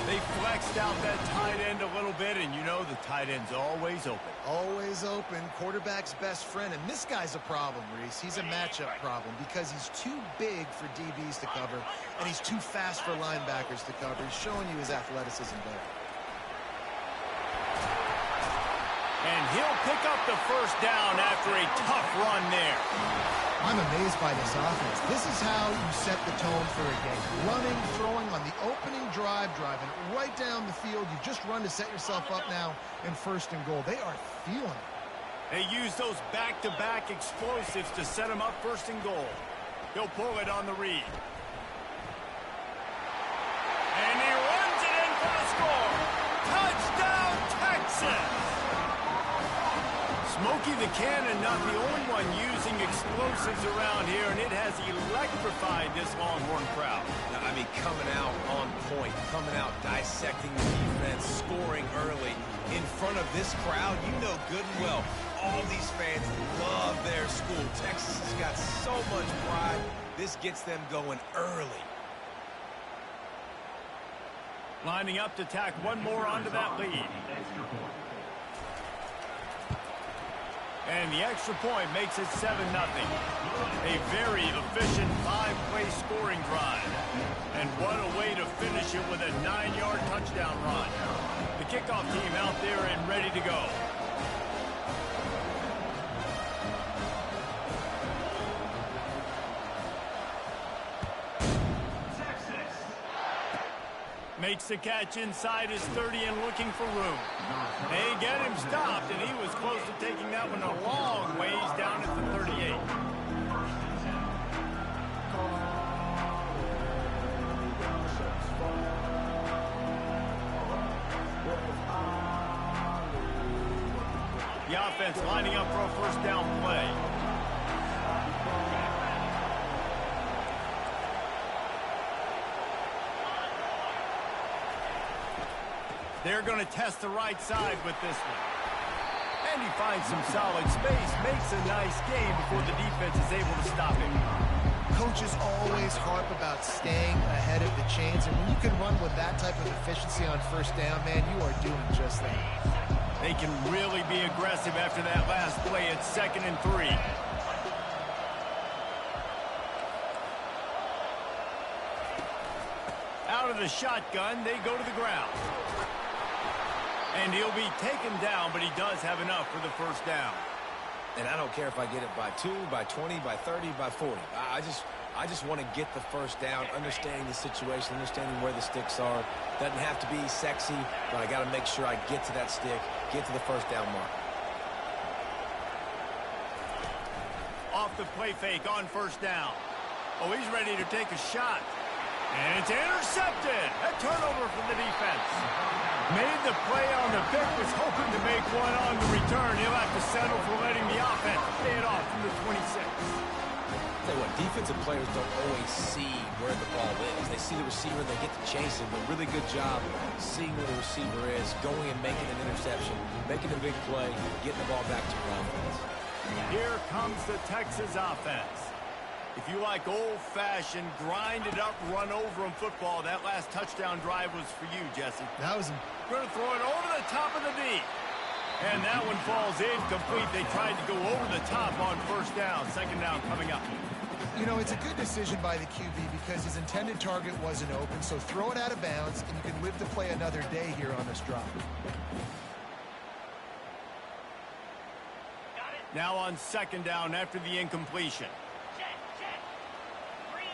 They flexed out that tight end a little bit, and you know the tight end's always open. Always open, quarterback's best friend, and this guy's a problem, Reese. He's a matchup problem because he's too big for DBs to cover, and he's too fast for linebackers to cover. He's showing you his athleticism there. And he'll pick up the first down after a tough run there. I'm amazed by this offense. This is how you set the tone for a game. Running, throwing on the opening drive, driving right down the field. You just run to set yourself up now in 1st and goal. They are feeling it. They use those back-to-back explosives to set them up 1st and goal. He'll pull it on the read. And he runs it in for the score. Touchdown, Texas! Smokey the Cannon, not the only one using explosives around here, and it has electrified this Longhorn crowd. I mean, coming out on point, coming out dissecting the defense, scoring early in front of this crowd. You know good and well, all these fans love their school. Texas has got so much pride. This gets them going early. Lining up to tack one more onto that lead. And the extra point makes it 7-0. A very efficient 5-play scoring drive. And what a way to finish it with a 9-yard touchdown run. The kickoff team out there and ready to go. Makes the catch inside his 30 and looking for room. They get him stopped, and he was close to taking that one a long ways down at the 38. The offense lining up for a 1st down play. They're going to test the right side with this one. And he finds some solid space, makes a nice game before the defense is able to stop him. Coaches always harp about staying ahead of the chains, and when you can run with that type of efficiency on 1st down, man, you are doing just that. They can really be aggressive after that last play at 2nd and 3. Out of the shotgun, they go to the ground. And he'll be taken down, but he does have enough for the 1st down. And I don't care if I get it by 2, by 20, by 30, by 40. I just want to get the first down, understanding the situation, understanding where the sticks are. Doesn't have to be sexy, but I got to make sure I get to that stick, get to the first down mark. Off the play fake on first down. Oh, he's ready to take a shot. And it's intercepted. A turnover from the defense. Made the play on the pick, was hoping to make one on the return. He'll have to settle for letting the offense pay it off from the 26. Tell you what, defensive players don't always see where the ball is. They see the receiver, they get to chase him. A really good job seeing where the receiver is, going and making an interception, making a big play, getting the ball back to your offense. Here comes the Texas offense. If you like old-fashioned, grind-it-up, run-over-'em football, that last touchdown drive was for you, Jesse. That was Going to throw it over the top of the D. And that one falls incomplete. They tried to go over the top on first down. Second down coming up. You know, it's a good decision by the QB because his intended target wasn't open, so throw it out of bounds, and you can live to play another day here on this drive. Now on second down after the incompletion. Check. Green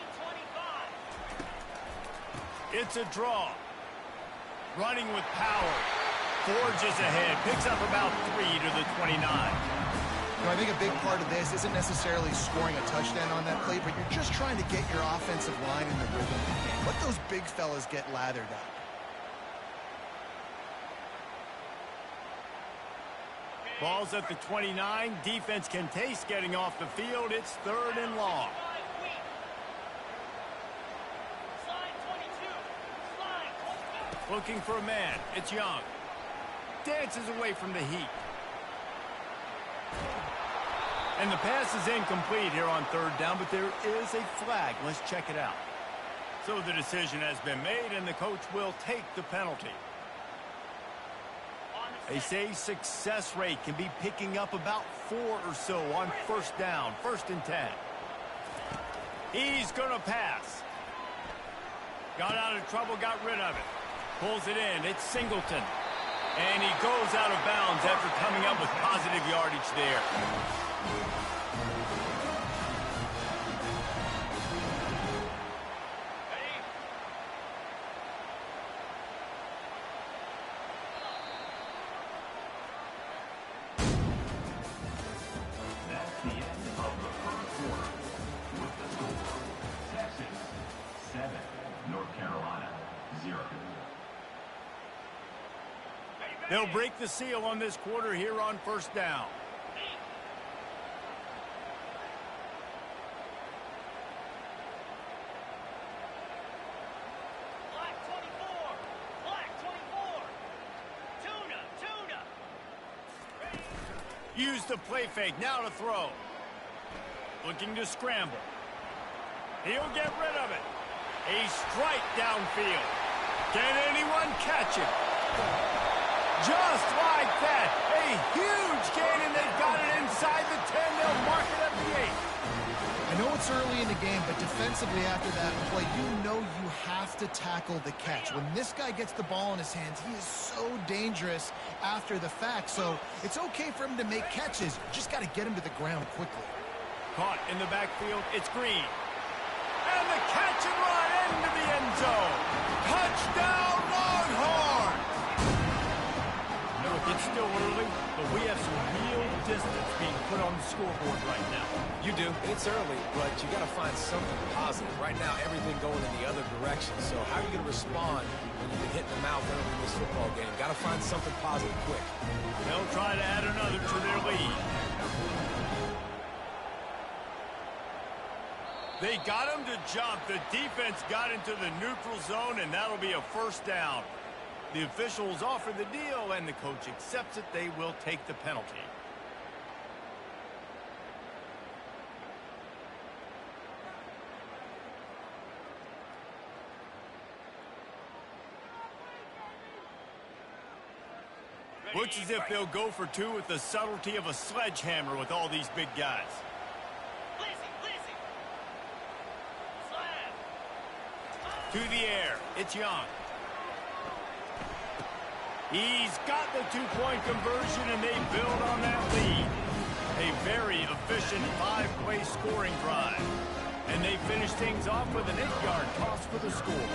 25. It's a draw. Running with power. Forges ahead. Picks up about 3 to the 29. You know, I think a big part of this isn't necessarily scoring a touchdown on that play, but you're just trying to get your offensive line in the rhythm of the game. Let those big fellas get lathered up. Ball's at the 29. Defense can taste getting off the field. It's third and long. Looking for a man. It's Young. Dances away from the heat. And the pass is incomplete here on third down, but there is a flag. Let's check it out. So the decision has been made, and the coach will take the penalty. They say success rate can be picking up about 4 or so on first down, 1st and 10. He's going to pass. Got out of trouble, got rid of it. Pulls it in. It's Singleton. And he goes out of bounds after coming up with positive yardage there. That's the end of the first quarter. With the score, Texas 7, North Carolina 0. They'll break the seal on this quarter here on first down. Black 24. Tuna. Use the play fake. Now to throw. Looking to scramble. He'll get rid of it. A strike downfield. Can anyone catch it? Just like that. A huge gain, and they've got it inside the 10. They'll mark it at the 8. I know it's early in the game, but defensively after that play, you know you have to tackle the catch. When this guy gets the ball in his hands, he is so dangerous after the fact. So it's okay for him to make catches. You just got to get him to the ground quickly. Caught in the backfield. It's Green. And the catch and run into the end zone. Touchdown, Longhorns! Look, it's still early, but we have some real distance being put on the scoreboard right now. You do. It's early, but you got to find something positive. Right now, everything going in the other direction. So how are you going to respond when you've been hitting the mouth early in this football game? Got to find something positive quick. They'll try to add another to their lead. They got him to jump. The defense got into the neutral zone, and that'll be a first down. The officials offer the deal, and the coach accepts it. They will take the penalty. Looks as if they'll go for 2 with the subtlety of a sledgehammer with all these big guys. To the air. It's Young. He's got the 2-point conversion, and they build on that lead. A very efficient 5-play scoring drive. And they finish things off with an 8-yard toss for the score.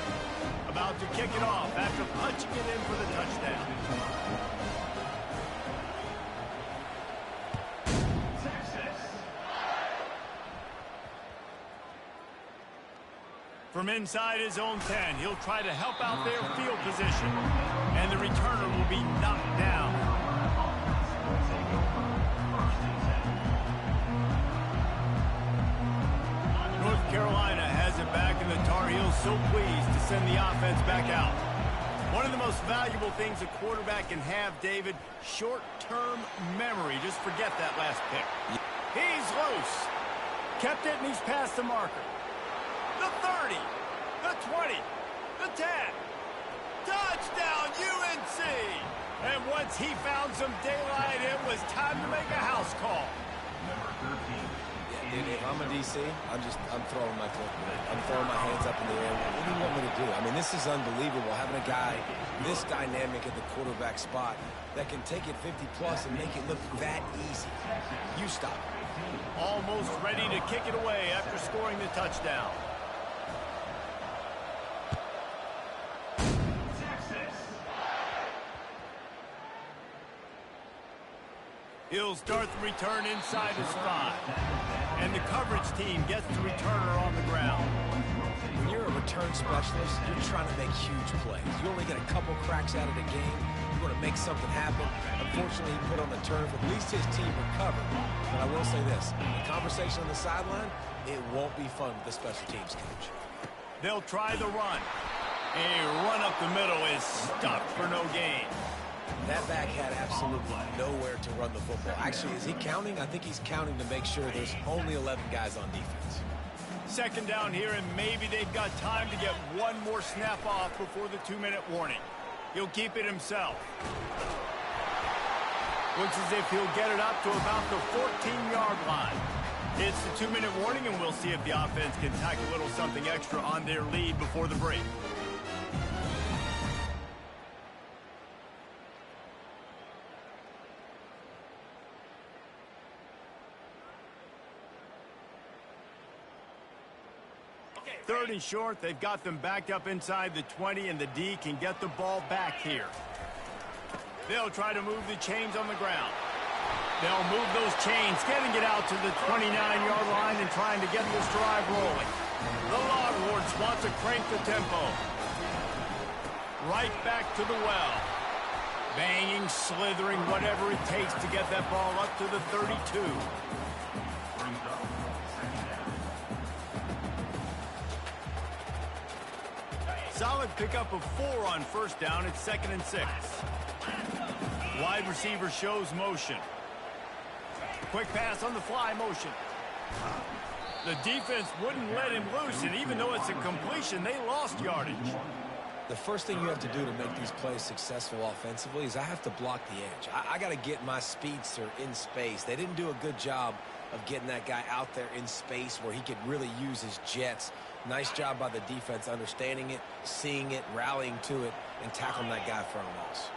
About to kick it off after punching it in for the touchdown. From inside his own 10, he'll try to help out their field position. And the returner will be knocked down. North Carolina has it back, and the Tar Heels so pleased to send the offense back out. One of the most valuable things a quarterback can have, David, short-term memory. Just forget that last pick. He's loose. Kept it, and he's past the marker. The 30, the 20, the 10. Touchdown, UNC! And once he found some daylight, it was time to make a house call. Yeah, dude, if I'm a DC, I'm throwing my football. I'm throwing my hands up in the air. What do you want me to do? I mean, this is unbelievable, having a guy this dynamic at the quarterback spot that can take it 50-plus and make it look that easy. You stop. Almost ready to kick it away after scoring the touchdown. He'll start the return inside his 5. And the coverage team gets the returner on the ground. When you're a return specialist, you're trying to make huge plays. You only get a couple cracks out of the game. You want to make something happen. Unfortunately, he put on the turf. At least his team recovered. But I will say this. The conversation on the sideline, it won't be fun with the special teams coach. They'll try the run. A run up the middle is stopped for no gain. That back had absolutely nowhere to run the football. Actually, is he counting? I think he's counting to make sure there's only 11 guys on defense. Second down here, and maybe they've got time to get one more snap off before the 2-minute warning. He'll keep it himself. Looks as if he'll get it up to about the 14-yard line. It's the 2-minute warning, and we'll see if the offense can tack a little something extra on their lead before the break. Third and short, they've got them backed up inside the 20, and the D can get the ball back here. They'll try to move the chains on the ground. They'll move those chains, getting it out to the 29-yard line and trying to get this drive rolling. The Longhorns want to crank the tempo. Right back to the well. Banging, slithering, whatever it takes to get that ball up to the 32. Solid pickup of 4 on first down. It's 2nd and 6. Wide receiver shows motion. Quick pass on the fly motion. The defense wouldn't let him loose, and even though it's a completion, they lost yardage. The first thing you have to do to make these plays successful offensively is I have to block the edge. I got to get my speedster in space. They didn't do a good job of getting that guy out there in space where he could really use his jets. Nice job by the defense understanding it, seeing it, rallying to it, and tackling that guy in front of us.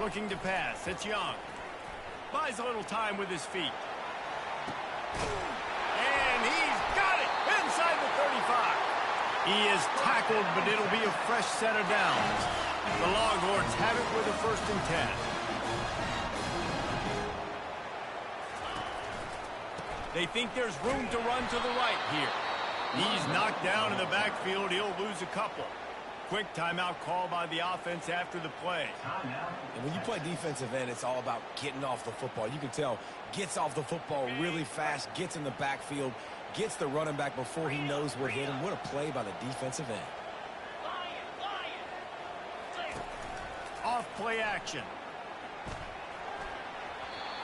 Looking to pass. It's Young. Buys a little time with his feet. And he's got it inside the 35. He is tackled, but it'll be a fresh set of downs. The Longhorns have it with a 1st and 10. They think there's room to run to the right here. He's knocked down in the backfield. He'll lose a couple. Quick timeout call by the offense after the play. And when you play defensive end, it's all about getting off the football. You can tell, gets off the football really fast, gets in the backfield, gets the running back before he knows what hit him. What a play by the defensive end. Off play action.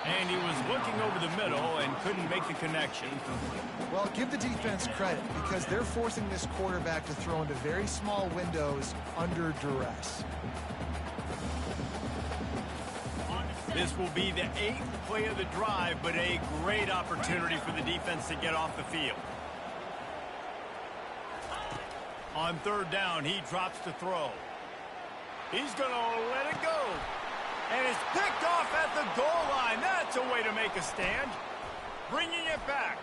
And he was looking over the middle and couldn't make the connection. Well, give the defense credit because they're forcing this quarterback to throw into very small windows under duress. This will be the 8th play of the drive, but a great opportunity for the defense to get off the field. On 3rd down, he drops to throw. He's going to let it go. And it's picked off at the goal line. That's a way to make a stand. Bringing it back.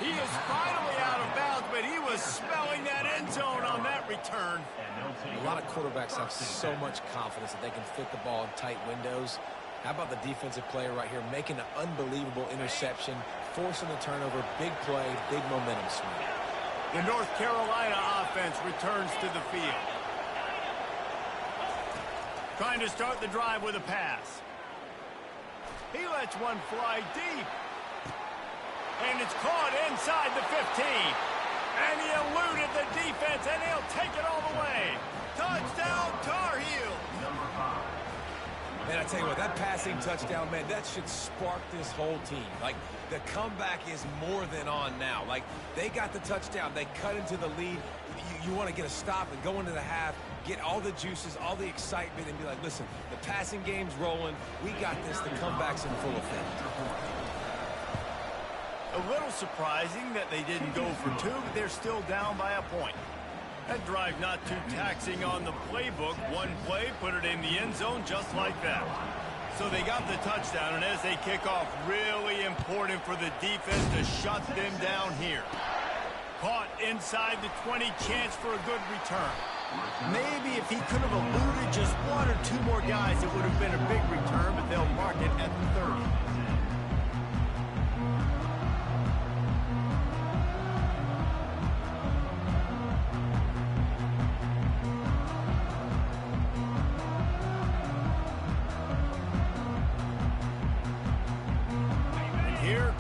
He is finally out of bounds, but he was smelling that end zone on that return. A lot of quarterbacks have so much confidence that they can fit the ball in tight windows. How about the defensive player right here making an unbelievable interception, forcing the turnover, big play, big momentum swing. The North Carolina offense returns to the field. Trying to start the drive with a pass. He lets one fly deep. And it's caught inside the 15. And he eluded the defense, and he'll take it all the way. Touchdown, Tar Heels. Man, I tell you what, that passing touchdown, man, that should spark this whole team. Like, the comeback is more than on now. Like, they got the touchdown. They cut into the lead. You want to get a stop and go into the half, get all the juices, all the excitement, and be like, listen, the passing game's rolling. We got this. The comeback's in full effect. A little surprising that they didn't go for two, but they're still down by a point. That drive not too taxing on the playbook. One play, put it in the end zone just like that. So they got the touchdown, and as they kick off, really important for the defense to shut them down here. Caught inside the 20, chance for a good return. Maybe if he could have eluded just one or two more guys, it would have been a big return, but they'll mark it at the 30.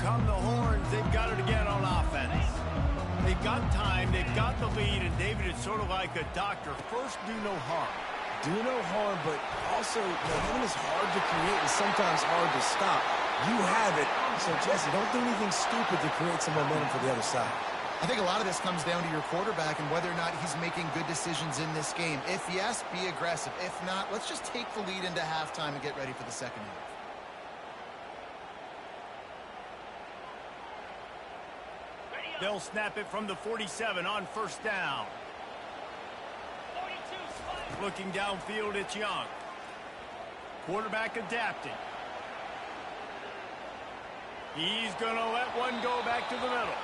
Come the horns. They've got it again on offense. They've got time. They've got the lead. And, David, it's sort of like a doctor. First, do no harm. Do no harm, but also, momentum is hard to create and sometimes hard to stop. You have it. So, Jesse, don't do anything stupid to create some momentum for the other side. I think a lot of this comes down to your quarterback and whether or not he's making good decisions in this game. If yes, be aggressive. If not, let's just take the lead into halftime and get ready for the second half. They'll snap it from the 47 on first down. 42, Looking downfield, it's Young. Quarterback adapting. He's going to let one go back to the middle.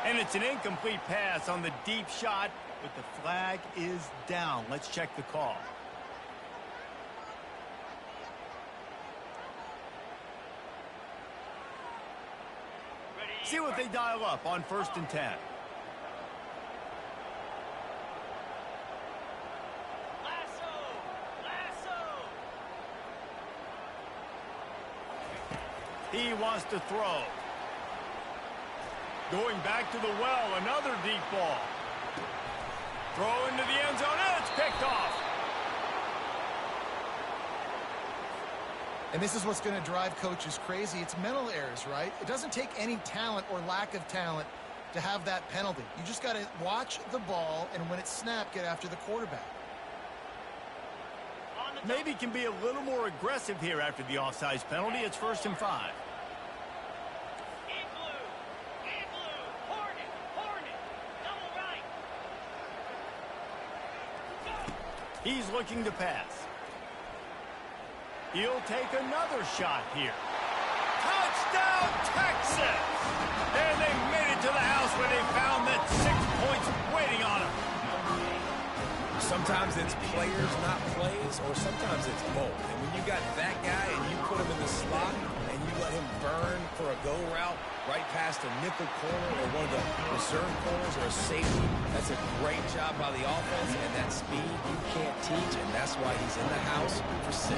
And it's an incomplete pass on the deep shot, but the flag is down. Let's check the call. See what they dial up on 1st and 10. Lasso! He wants to throw. Going back to the well, another deep ball. Throw into the end zone, and it's picked off. And this is what's going to drive coaches crazy. It's mental errors, right? It doesn't take any talent or lack of talent to have that penalty. You just got to watch the ball, and when it's snapped, get after the quarterback. Maybe can be a little more aggressive here after the offsides penalty. It's 1st and 5. He's looking to pass. He'll take another shot here. Touchdown, Texas! And they made it to the house where they found that 6 points waiting on them. Sometimes it's players, not plays, or sometimes it's both. And when you got that guy and you put him in the slot and you let him burn for a go route right past a nickel corner or one of the reserve corners or a safety, that's a great job by the offense, and that speed you can't teach, and that's why he's in the house for 6.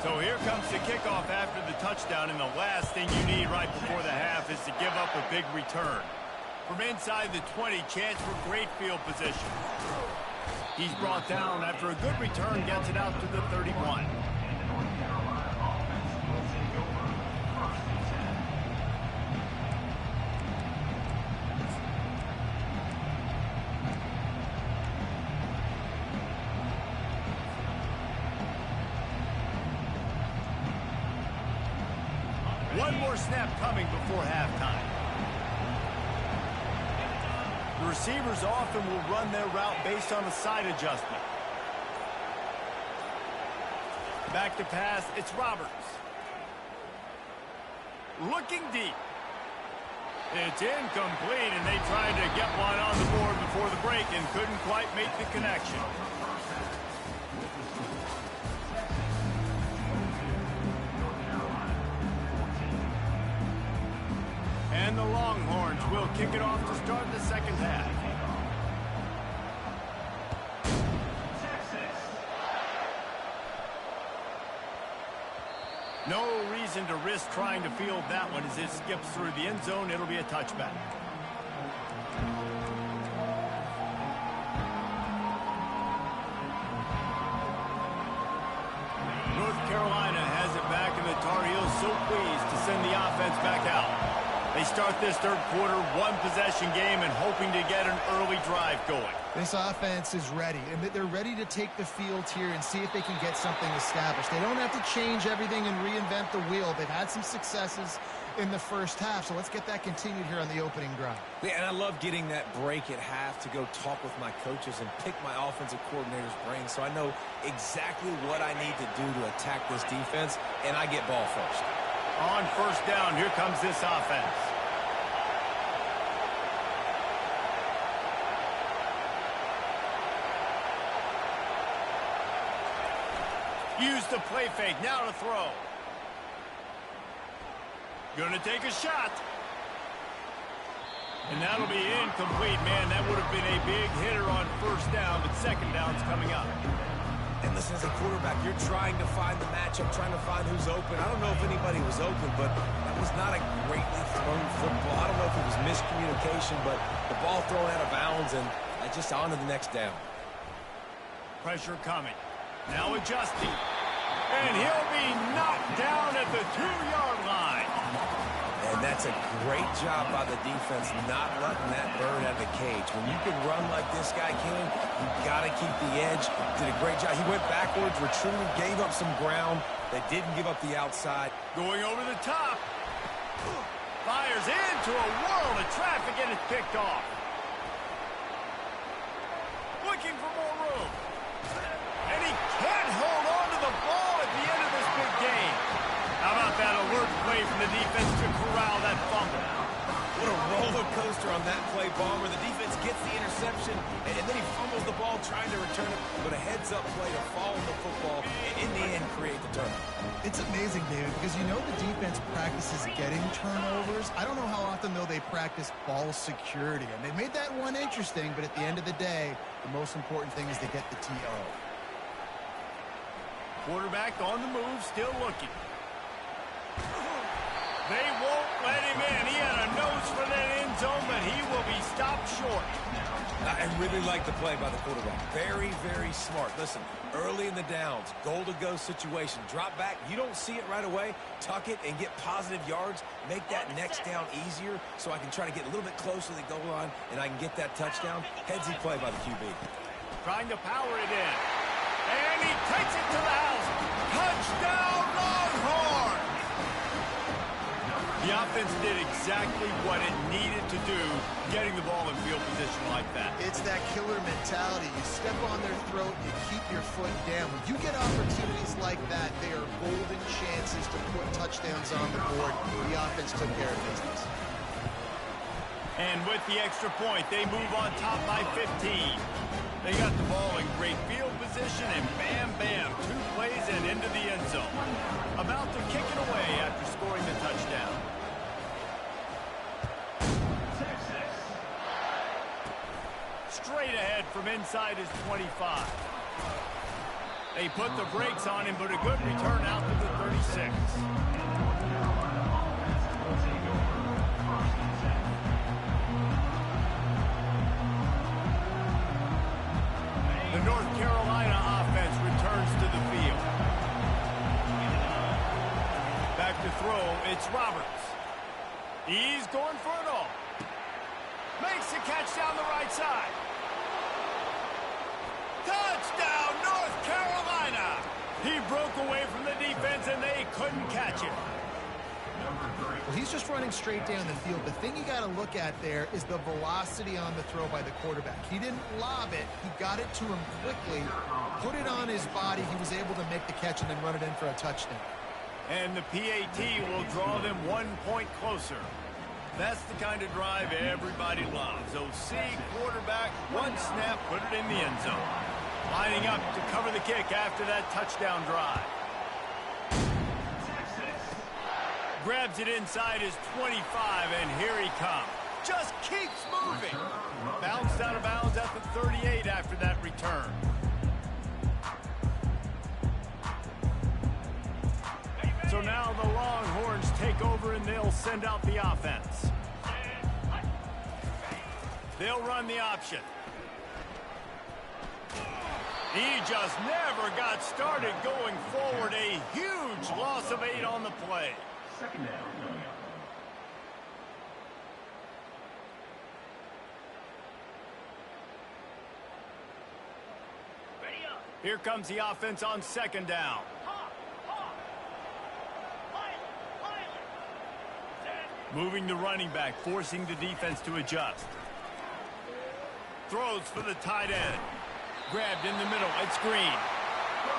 So here comes the kickoff after the touchdown, and the last thing you need right before the half is to give up a big return. From inside the 20, chance for great field position. He's brought down after a good return, gets it out to the 31. One more snap coming before halftime. The receivers often will run their route based on a side adjustment. Back to pass, it's Roberts. Looking deep. It's incomplete, and they tried to get one on the board before the break and couldn't quite make the connection. And the Longhorns will kick it off to start the second half. No reason to risk trying to field that one as it skips through the end zone. It'll be a touchback. North Carolina has it back, and the Tar Heels so pleased to send the offense back out. They start this third quarter, one-possession game, and hoping to get an early drive going. This offense is ready, and they're ready to take the field here and see if they can get something established. They don't have to change everything and reinvent the wheel. They've had some successes in the first half, so let's get that continued here on the opening drive. Yeah, and I love getting that break at half to go talk with my coaches and pick my offensive coordinator's brain so I know exactly what I need to do to attack this defense, and I get ball first. On first down, here comes this offense. Use the play fake, now to throw. Gonna take a shot. And that'll be incomplete. Man, that would have been a big hitter on first down, but second down's coming up. And listen, as a quarterback, you're trying to find the matchup, trying to find who's open. I don't know if anybody was open, but that was not a greatly thrown football. I don't know if it was miscommunication, but the ball thrown out of bounds, and just on to the next down. Pressure coming. Now adjusting. And he'll be knocked down at the 2-yard line. And that's a great job by the defense not letting that bird out of the cage. When you can run like this guy can, you got to keep the edge. Did a great job. He went backwards, retreated, gave up some ground. They didn't give up the outside. Going over the top. Fires into a world of traffic, and it's picked off. Looking for more room. And he can't hold on to the ball at the end of this big game. How about that alert play from the defense to corral that fumble? What a roller coaster on that play, Bomber. The defense gets the interception, and then he fumbles the ball trying to return it, but a heads-up play to follow the football, and in the end, create the turnover. It's amazing, David, because you know the defense practices getting turnovers. I don't know how often, though, they practice ball security. And they made that one interesting, but at the end of the day, the most important thing is they get the TO. Quarterback on the move, still looking. They won't let him in. He had a nose for that end zone, but he will be stopped short. I really like the play by the quarterback. Very, very smart. Listen, early in the downs, goal-to-go situation. Drop back. You don't see it right away. Tuck it and get positive yards. Make that next down easier so I can try to get a little bit closer to the goal line and I can get that touchdown. Headsy play by the QB. Trying to power it in. And he takes it to the house. Touchdown, Longhorn! The offense did exactly what it needed to do, getting the ball in field position like that. It's that killer mentality. You step on their throat, you keep your foot down. When you get opportunities like that, they are golden chances to put touchdowns on the board. The offense took care of business. And with the extra point, they move on top by 15. They got the ball in great field position, and bam, bam, 2 plays and into the end zone. About to kick it away after scoring the touchdown. Straight ahead from inside his 25. They put the brakes on him, but a good return out to the 36. The North Carolina offense returns to the field. Back to throw, it's Roberts. He's going for it all. Makes the catch down the right side. Touchdown, North Carolina! He broke away from the defense, and they couldn't catch him. Well, he's just running straight down the field. The thing you got to look at there is the velocity on the throw by the quarterback. He didn't lob it. He got it to him quickly, put it on his body. He was able to make the catch and then run it in for a touchdown. And the PAT will draw them 1 point closer. That's the kind of drive everybody loves. OC, quarterback, one snap, put it in the end zone. Lining up to cover the kick after that touchdown drive. Grabs it inside his 25, and here he comes. Just keeps moving. Bounced out of bounds at the 38 after that return. So now the Longhorns take over, and they'll send out the offense. They'll run the option. He just never got started going forward. A huge loss of 8 on the play. Second down coming up. Ready up. Here comes the offense on second down. Hawk. Pilot. Set. Moving the running back, forcing the defense to adjust. Throws for the tight end. Grabbed in the middle. It's Green.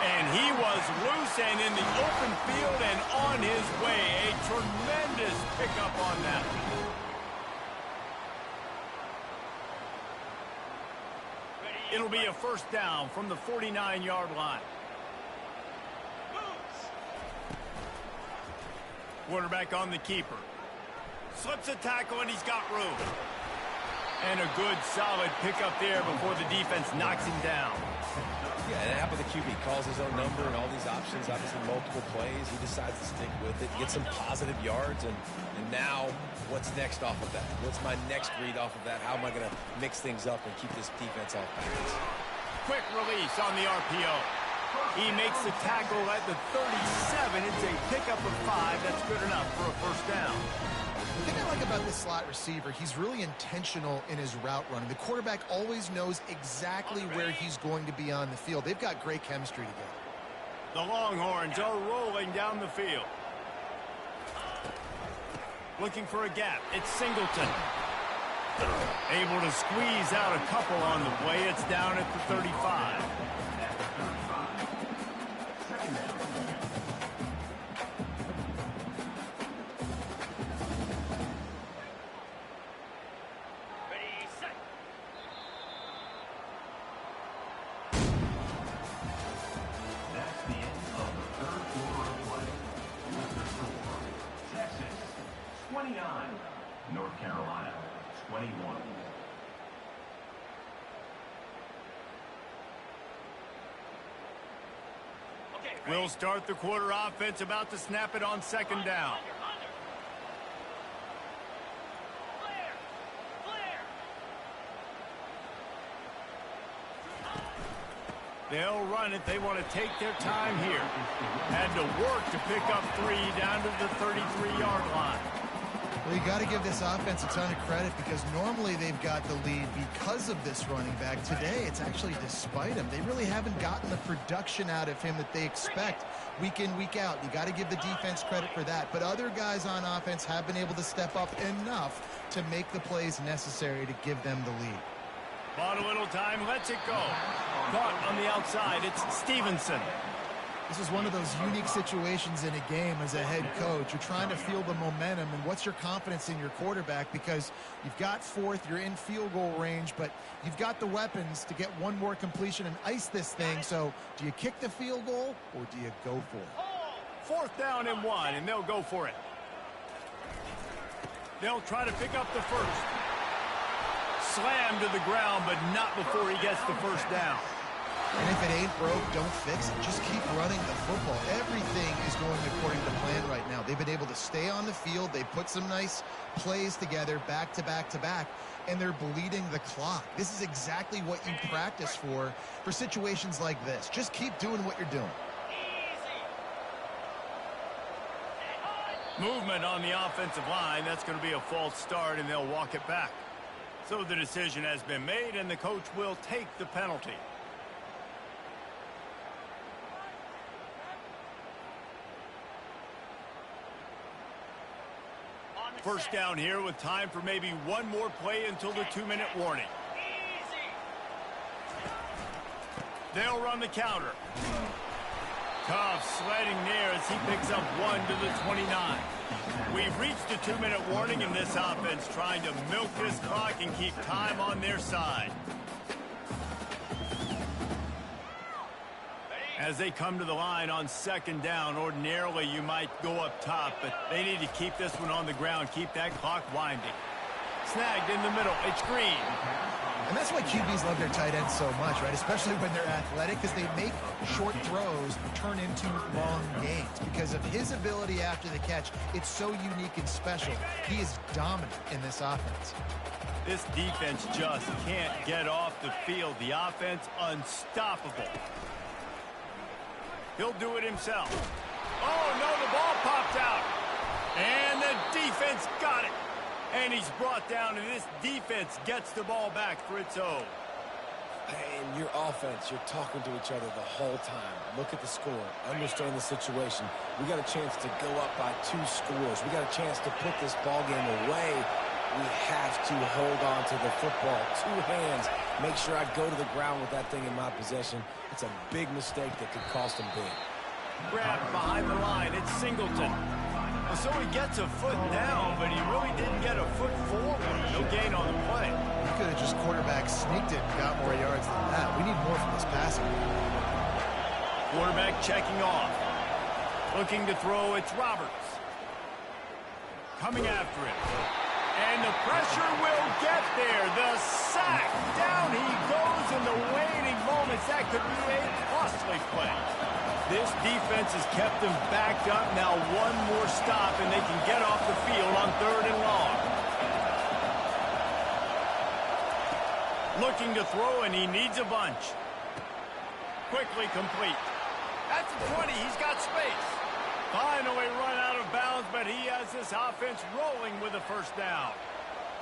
And he was loose and in the open field and on his way. A tremendous pickup on that. It'll be a first down from the 49-yard line. Moves. Quarterback on the keeper. Slips a tackle and he's got room. And a good solid pickup there before the defense knocks him down. Yeah, and how about the QB? Calls his own number and all these options, obviously multiple plays. He decides to stick with it, get some positive yards, and now what's next off of that? What's my next read off of that? How am I going to mix things up and keep this defense off balance? Quick release on the RPO. He makes the tackle at the 37. It's a pickup of 5. That's good enough for a first down. The thing I like about this slot receiver, he's really intentional in his route running. The quarterback always knows exactly where he's going to be on the field. They've got great chemistry together. The Longhorns are rolling down the field. Looking for a gap. It's Singleton. Able to squeeze out a couple on the play. It's down at the 35. Ready, set. That's the end of the third quarter of play. With the score, Texas 29, North Carolina 21. Okay, ready. We'll start the quarter offense, about to snap it on second down. Under. Flare. They'll run it. They want to take their time here. Had to work to pick up 3 down to the 33-yard line. Well, you got to give this offense a ton of credit because normally they've got the lead because of this running back. Today, it's actually despite him. They really haven't gotten the production out of him that they expect week in, week out. You got to give the defense credit for that. But other guys on offense have been able to step up enough to make the plays necessary to give them the lead. Bought a little time, lets it go. Caught on the outside, it's Stevenson. This is one of those unique situations in a game as a head coach. You're trying to feel the momentum, and what's your confidence in your quarterback? Because you've got fourth, you're in field goal range, but you've got the weapons to get one more completion and ice this thing. So do you kick the field goal, or do you go for it? 4th down and 1, and they'll go for it. They'll try to pick up the first. Slammed to the ground, but not before he gets the first down. And if it ain't broke, don't fix it. Just keep running the football. Everything is going according to plan right now. They've been able to stay on the field. They put some nice plays together back to back to back, and they're bleeding the clock. This is exactly what you practice for situations like this. Just keep doing what you're doing. Movement on the offensive line. That's going to be a false start, and they'll walk it back. So the decision has been made, and the coach will take the penalty. First down here with time for maybe one more play until the 2-minute warning. They'll run the counter. Tough sledding there as he picks up 1 to the 29. We've reached the 2-minute warning in this offense, trying to milk this clock and keep time on their side. As they come to the line on second down, ordinarily you might go up top, but they need to keep this one on the ground, keep that clock winding. Snagged in the middle, it's Green. And that's why QBs love their tight ends so much, right? Especially when they're athletic, because they make short throws turn into long gains. Because of his ability after the catch, it's so unique and special. He is dominant in this offense. This defense just can't get off the field. The offense unstoppable. He'll do it himself. Oh, no, the ball popped out. And the defense got it. And he's brought down, and this defense gets the ball back for its own. And your offense, you're talking to each other the whole time. Look at the score. Understand the situation. We got a chance to go up by 2 scores. We got a chance to put this ball game away. We have to hold on to the football. 2 hands. Make sure I go to the ground with that thing in my possession. It's a big mistake that could cost him big. Grabbed behind the line. It's Singleton. Well, so he gets a foot down, but he really didn't get a foot forward. No gain on the play. He could have just quarterback sneaked it and got more yards than that. We need more from this passing. Quarterback checking off. Looking to throw, it's Roberts. Coming after it. And the pressure will get there. The sack. Down he goes in the waning moments. That could be a costly play. This defense has kept them backed up. Now one more stop, and they can get off the field on 3rd and long. Looking to throw, and he needs a bunch. Quickly complete. At the 20, he's got space. Finally run out of bounds, but he has this offense rolling with a first down.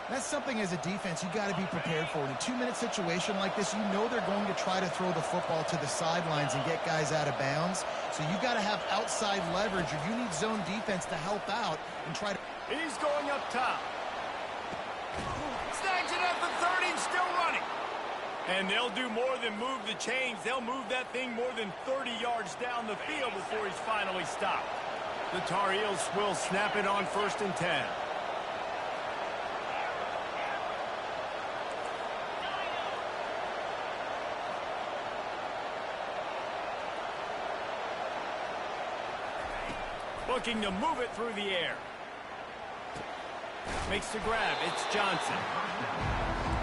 That's something as a defense you got to be prepared for. In a 2-minute situation like this, you know they're going to try to throw the football to the sidelines and get guys out of bounds. So you got to have outside leverage, or you need zone defense to help out and try to... He's going up top. Snags it at the 30 and still running. And they'll do more than move the chains. They'll move that thing more than 30 yards down the field before he's finally stopped. The Tar Heels will snap it on 1st and 10. Looking to move it through the air. Makes the grab. It's Johnson.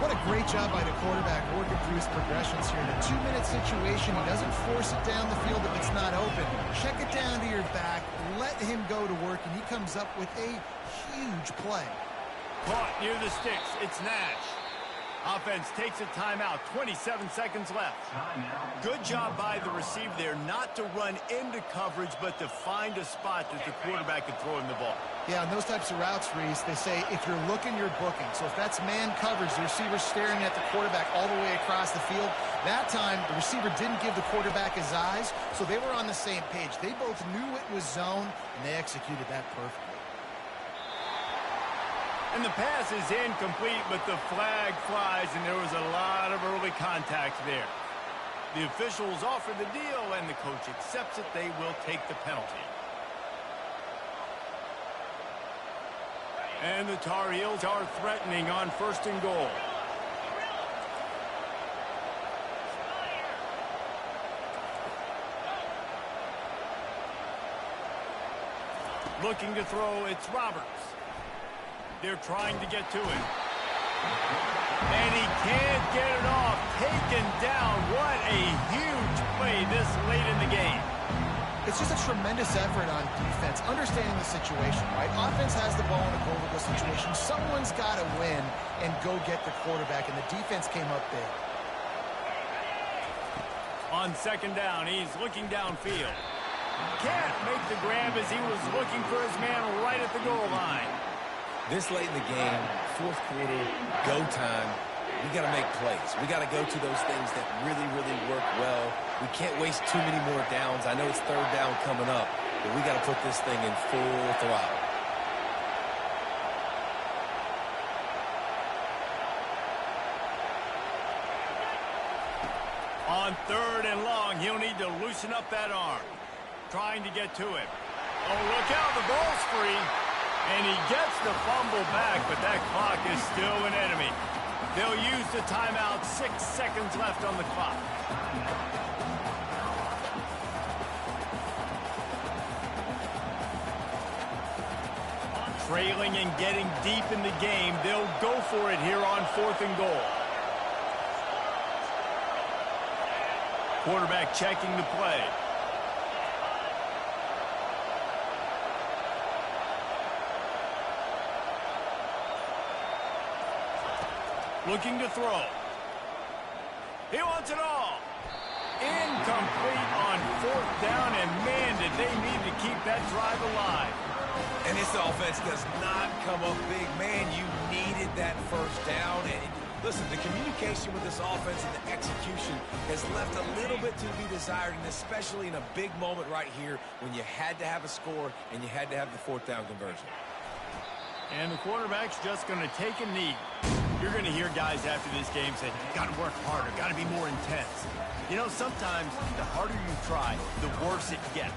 What a great job by the quarterback working through his progressions here. In a 2-minute situation, he doesn't force it down the field if it's not open. Check it down to your back, let him go to work, and he comes up with a huge play. Caught near the sticks. It's Nash. Offense takes a timeout. 27 seconds left. Good job by the receiver there not to run into coverage, but to find a spot that the quarterback can throw him the ball. Yeah, on those types of routes, Reese, they say if you're looking, you're booking. So if that's man coverage, the receiver's staring at the quarterback all the way across the field. That time, the receiver didn't give the quarterback his eyes, so they were on the same page. They both knew it was zone, and they executed that perfectly. And the pass is incomplete, but the flag flies, and there was a lot of early contact there. The officials offer the deal, and the coach accepts it. They will take the penalty. And the Tar Heels are threatening on 1st and goal. Looking to throw, it's Roberts. They're trying to get to him. And he can't get it off. Taken down. What a huge play this late in the game. It's just a tremendous effort on defense, understanding the situation, right? Offense has the ball in a goal-to-goal situation. Someone's got to win and go get the quarterback, and the defense came up big. On 2nd down, he's looking downfield. Can't make the grab as he was looking for his man right at the goal line. This late in the game, 4th quarter, go time, we got to make plays. We got to go to those things that really, really work well. We can't waste too many more downs. I know it's 3rd down coming up, but we got to put this thing in full throttle. On 3rd and long, he'll need to loosen up that arm. Trying to get to it. Oh, look out, the ball's free. And he gets the fumble back, but that clock is still an enemy. They'll use the timeout, 6 seconds left on the clock. Trailing and getting deep in the game, they'll go for it here on 4th and goal. Quarterback checking the play. Looking to throw. He wants it all. Incomplete on 4th down, and man, did they need to keep that drive alive. And this offense does not come up big. Man, you needed that first down. And listen, the communication with this offense and the execution has left a little bit to be desired, and especially in a big moment right here when you had to have a score and you had to have the 4th down conversion. And the quarterback's just going to take a knee. You're going to hear guys after this game say, got to work harder, got to be more intense. You know, sometimes the harder you try, the worse it gets.